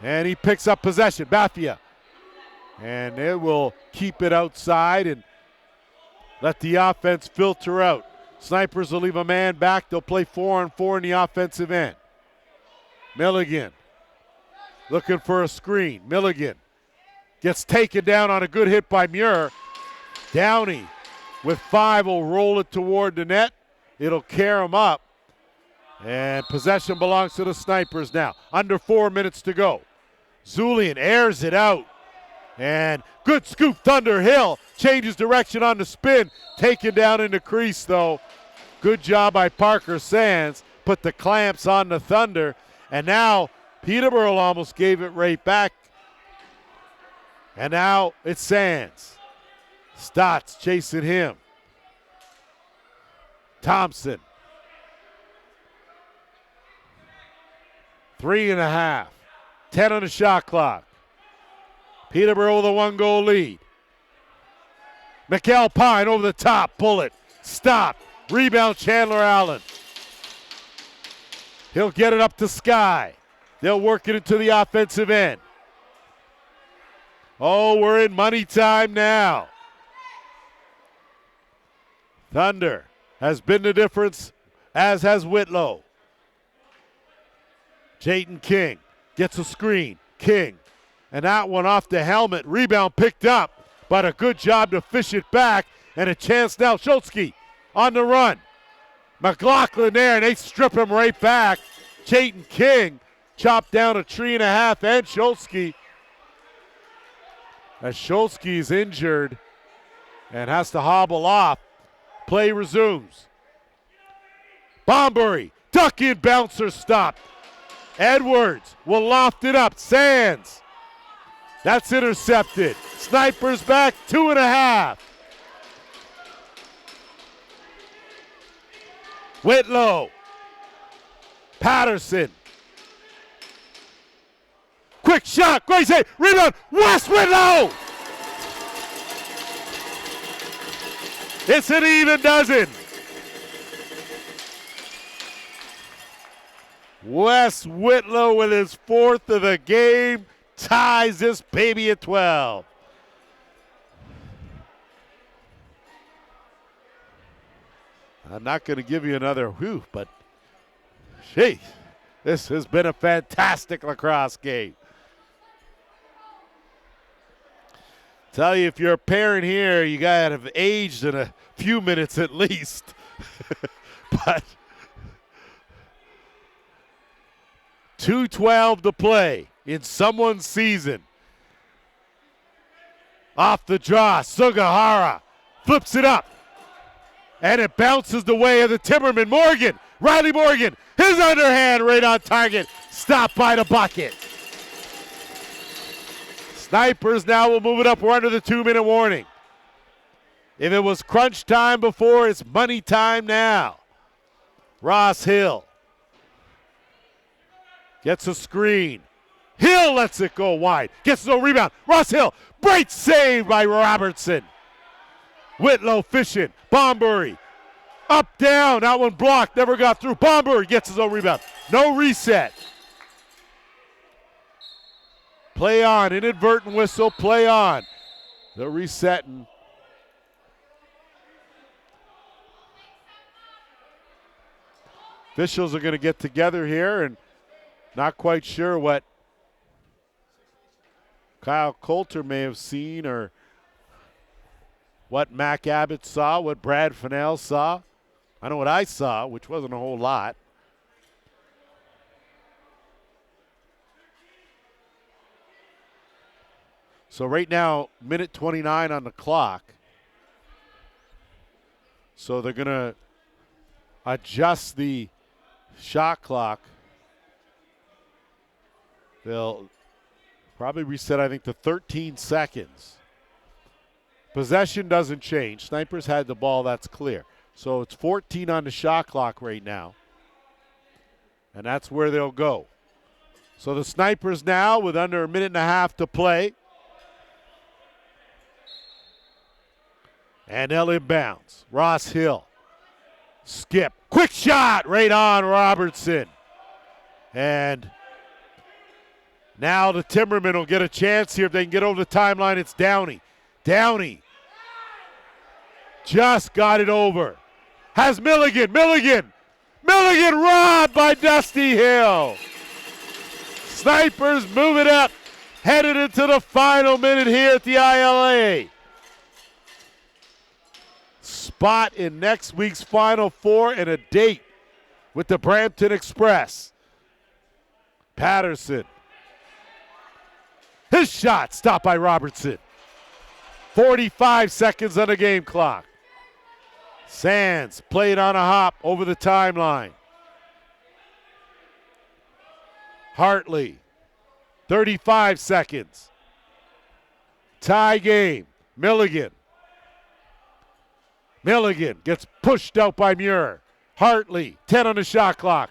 and he picks up possession. Baffia. And it will keep it outside and let the offense filter out. Snipers will leave a man back. They'll play 4-on-4 in the offensive end. Milligan looking for a screen. Milligan gets taken down on a good hit by Muir. Downey with 5 will roll it toward the net. It'll carry him up. And possession belongs to the Snipers now. Under 4 minutes to go. Zulian airs it out. And good scoop, Thunder Hill changes direction on the spin. Taken down in the crease, though. Good job by Parker Sands. Put the clamps on the Thunder. And now Peterborough almost gave it right back. And now it's Sands. Stotts chasing him. Thompson. 3.5. 10 on the shot clock. Peterborough with a 1-goal lead. McAlpine over the top. Bullet. Stop. Rebound Chandler Allen. He'll get it up to Sky. They'll work it into the offensive end. Oh, we're in money time now. Thunder has been the difference, as has Whitlow. Jayton King gets a screen. King And that one off the helmet. Rebound picked up, but a good job to fish it back. And a chance now. Schultzke on the run. McLaughlin there, and they strip him right back. Chayton King chopped down a 3.5, and Schultzke. As Schultzke's injured and has to hobble off. Play resumes. Bombury, duck in, bouncer stopped. Edwards will loft it up. Sands. That's intercepted. Snipers back, 2.5. Whitlow. Patterson. Quick shot, great save, rebound, Wes Whitlow! It's an even dozen. Wes Whitlow with his 4th of the game ties this baby at 12. I'm not going to give you another whew, but gee, this has been a fantastic lacrosse game. Tell you, if you're a parent here, you got to have aged in a few minutes at least. But 2:12 to play in someone's season. Off the draw, Sugihara flips it up. And it bounces the way of the Timbermen. Morgan, Riley Morgan, his underhand right on target. Stopped by the bucket. Snipers now will move it up. We're under the 2-minute warning. If it was crunch time before, it's money time now. Ross Hill gets a screen. Hill lets it go wide. Gets no rebound. Ross Hill, great save by Robertson. Whitlow fishing. Bombury. Up, down. That one blocked. Never got through. Bombury gets his own rebound. No reset. Play on. Inadvertent whistle. Play on. They're resetting. Officials are going to get together here, and not quite sure what Kyle Coulter may have seen or what Mac Abbott saw, what Brad Fennell saw. I know what I saw, which wasn't a whole lot. So right now, minute 29 on the clock. So they're going to adjust the shot clock. They'll probably reset, I think, to 13 seconds. Possession doesn't change. Snipers had the ball, that's clear. So it's 14 on the shot clock right now. And that's where they'll go. So the Snipers now with under a minute and a half to play. And they'll inbounds. Ross Hill. Skip. Quick shot right on Robertson. And now the Timbermen will get a chance here. If they can get over the timeline, it's Downey. Downey just got it over. Has Milligan. Milligan robbed by Dusty Hill. Snipers move it up. Headed into the final minute here at the ILA. Spot in next week's Final Four and a date with the Brampton Express. Patterson. His shot stopped by Robertson. 45 seconds on the game clock. Sands played on a hop over the timeline. Hartley. 35 seconds. Tie game. Milligan gets pushed out by Muir. Hartley, 10 on the shot clock.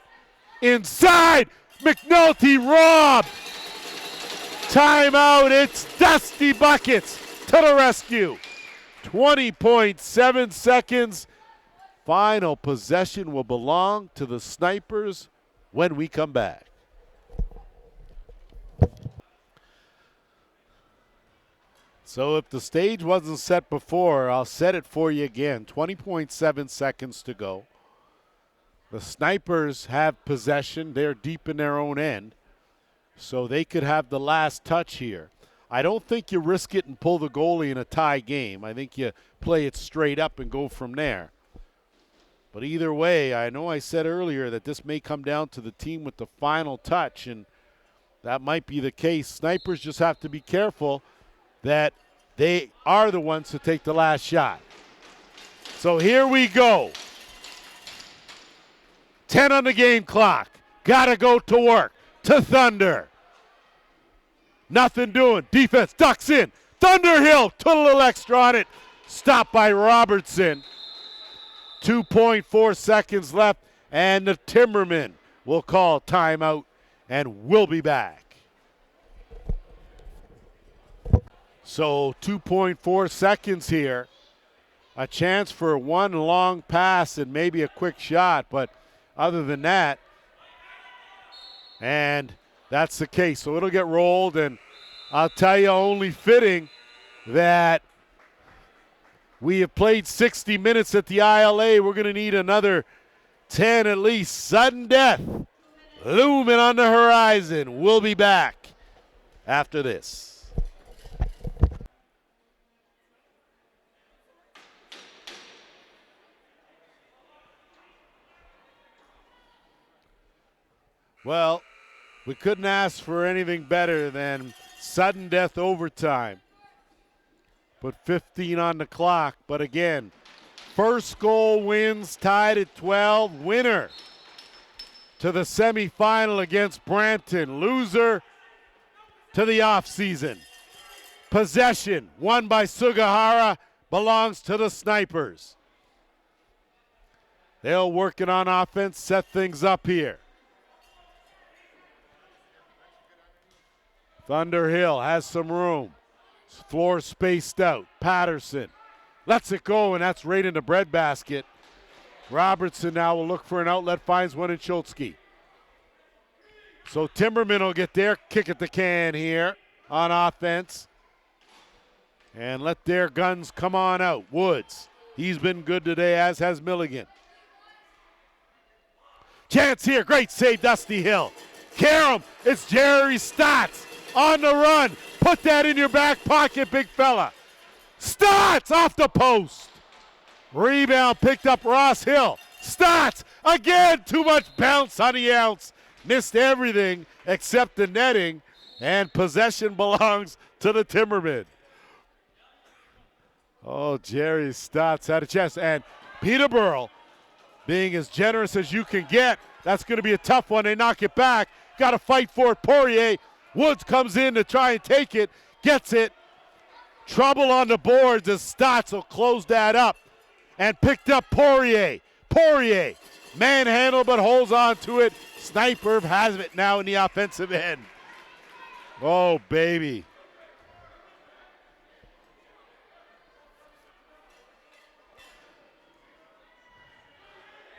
Inside, McNulty robbed. Timeout, it's Dusty Buckets to the rescue. 20.7 seconds. Final possession will belong to the Snipers when we come back. So if the stage wasn't set before, I'll set it for you again. 20.7 seconds to go. The Snipers have possession. They're deep in their own end. So they could have the last touch here. I don't think you risk it and pull the goalie in a tie game. I think you play it straight up and go from there. But either way, I know I said earlier that this may come down to the team with the final touch, and that might be the case. Snipers just have to be careful that they are the ones to take the last shot. So here we go. 10 on the game clock. Gotta go to work. To Thunder. Nothing doing. Defense ducks in. Thunderhill. Put a little extra on it. Stopped by Robertson. 2.4 seconds left, and the Timbermen will call timeout, and we'll be back. So 2.4 seconds here. A chance for one long pass and maybe a quick shot, but other than that, and that's the case. So it'll get rolled, and I'll tell you, only fitting that we have played 60 minutes at the ILA. We're going to need another 10 at least. Sudden death looming on the horizon. We'll be back after this. Well, we couldn't ask for anything better than sudden death overtime. Put 15 on the clock, but again, first goal wins, tied at 12. Winner to the semifinal against Brampton. Loser to the offseason. Possession won by Sugihara, belongs to the Snipers. They'll work it on offense, set things up here. Thunderhill has some room. Floor spaced out. Patterson lets it go, and that's right in the breadbasket. Robertson now will look for an outlet, finds one in Schultzke. So Timbermen will get their kick at the can here on offense and let their guns come on out. Woods, he's been good today, as has Milligan. Chance here, great save, Dusty Hill. Karam, it's Jerry Stotts on the run. Put that in your back pocket, big fella. Stotts off the post. Rebound picked up Ross Hill. Stotts, again, too much bounce on the ounce. Missed everything except the netting, and possession belongs to the Timbermen. Oh, Jerry Stotts had a chance. And Peterborough, being as generous as you can get, that's going to be a tough one. They knock it back. Got to fight for it. Poirier. Woods comes in to try and take it, gets it. Trouble on the boards as Stotts will close that up and picked up Poirier. Poirier, manhandled but holds on to it. Sniper has it now in the offensive end. Oh, baby.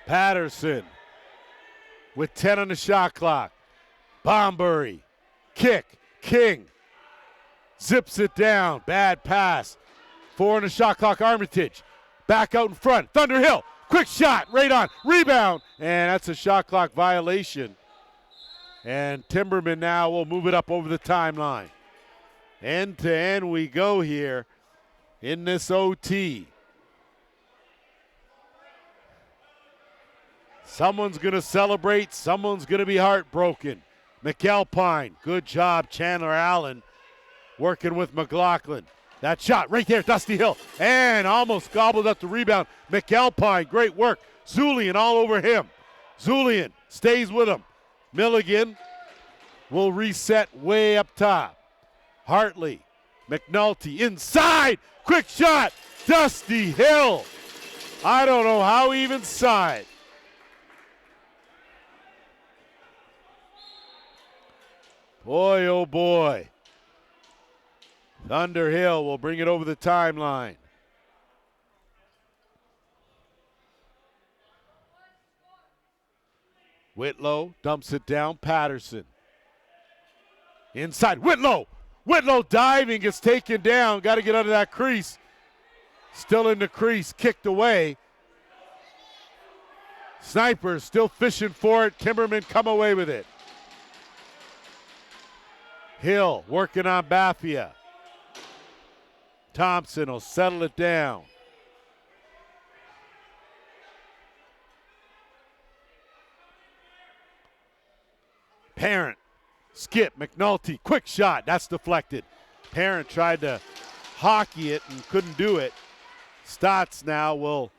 Patterson with 10 on the shot clock. Bombury. Kick, King, zips it down, bad pass. 4 on the shot clock, Armitage, back out in front, Thunderhill, quick shot, right on, rebound, and that's a shot clock violation. And Timbermen now will move it up over the timeline. End to end we go here in this OT. Someone's gonna celebrate, someone's gonna be heartbroken. McAlpine, good job, Chandler Allen working with McLaughlin. That shot right there, Dusty Hill, and almost gobbled up the rebound. McAlpine, great work. Zulian all over him. Zulian stays with him. Milligan will reset way up top. Hartley, McNulty inside, quick shot, Dusty Hill. I don't know how he even saw it. Boy, oh boy. Thunderhill will bring it over the timeline. Whitlow dumps it down. Patterson. Inside. Whitlow. Whitlow diving, gets taken down. Got to get under that crease. Still in the crease. Kicked away. Snipers still fishing for it. Timbermen come away with it. Hill working on Baffia. Thompson will settle it down. Parent, skip, McNulty, quick shot, that's deflected. Parent tried to hockey it and couldn't do it. Stotts now will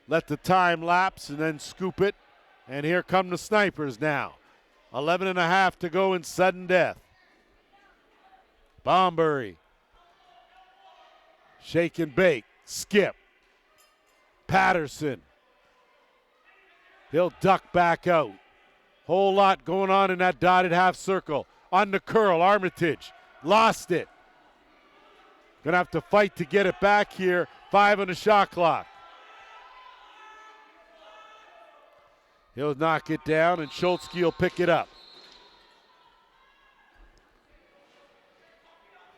let the time lapse and then scoop it. And here come the Snipers now. 11 and a half to go in sudden death. Bombury. Shake and bake. Skip. Patterson. He'll duck back out. Whole lot going on in that dotted half circle. On the curl, Armitage. Lost it. Gonna have to fight to get it back here. 5 on the shot clock. He'll knock it down, and Schultzke will pick it up.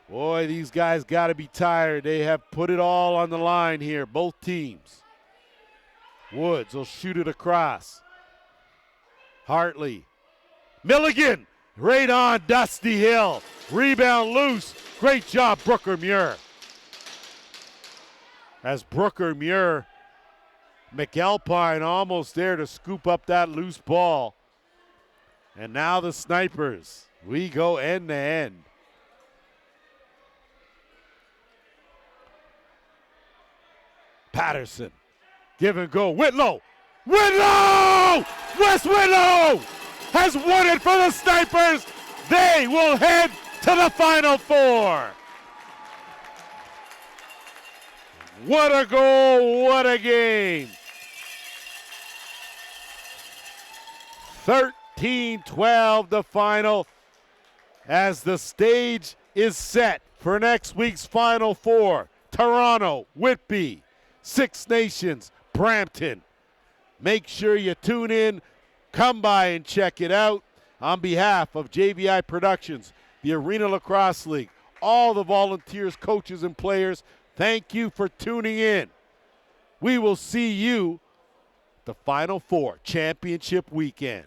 Boy, these guys got to be tired. They have put it all on the line here, both teams. Woods will shoot it across. Hartley. Milligan, right on Dusty Hill. Rebound loose. Great job, Brooker Muir. As Brooker Muir, McAlpine almost there to scoop up that loose ball. And now the Snipers. We go end to end. Patterson. Give and go. Whitlow. Whitlow! Wes Whitlow has won it for the Snipers. They will head to the Final Four. What a goal, what a game. 13-12 the final as the stage is set for next week's Final Four. Toronto, Whitby, Six Nations, Brampton. Make sure you tune in, come by and check it out. On behalf of JVI Productions, the Arena Lacrosse League, all the volunteers, coaches, and players, thank you for tuning in. We will see you the Final Four Championship weekend.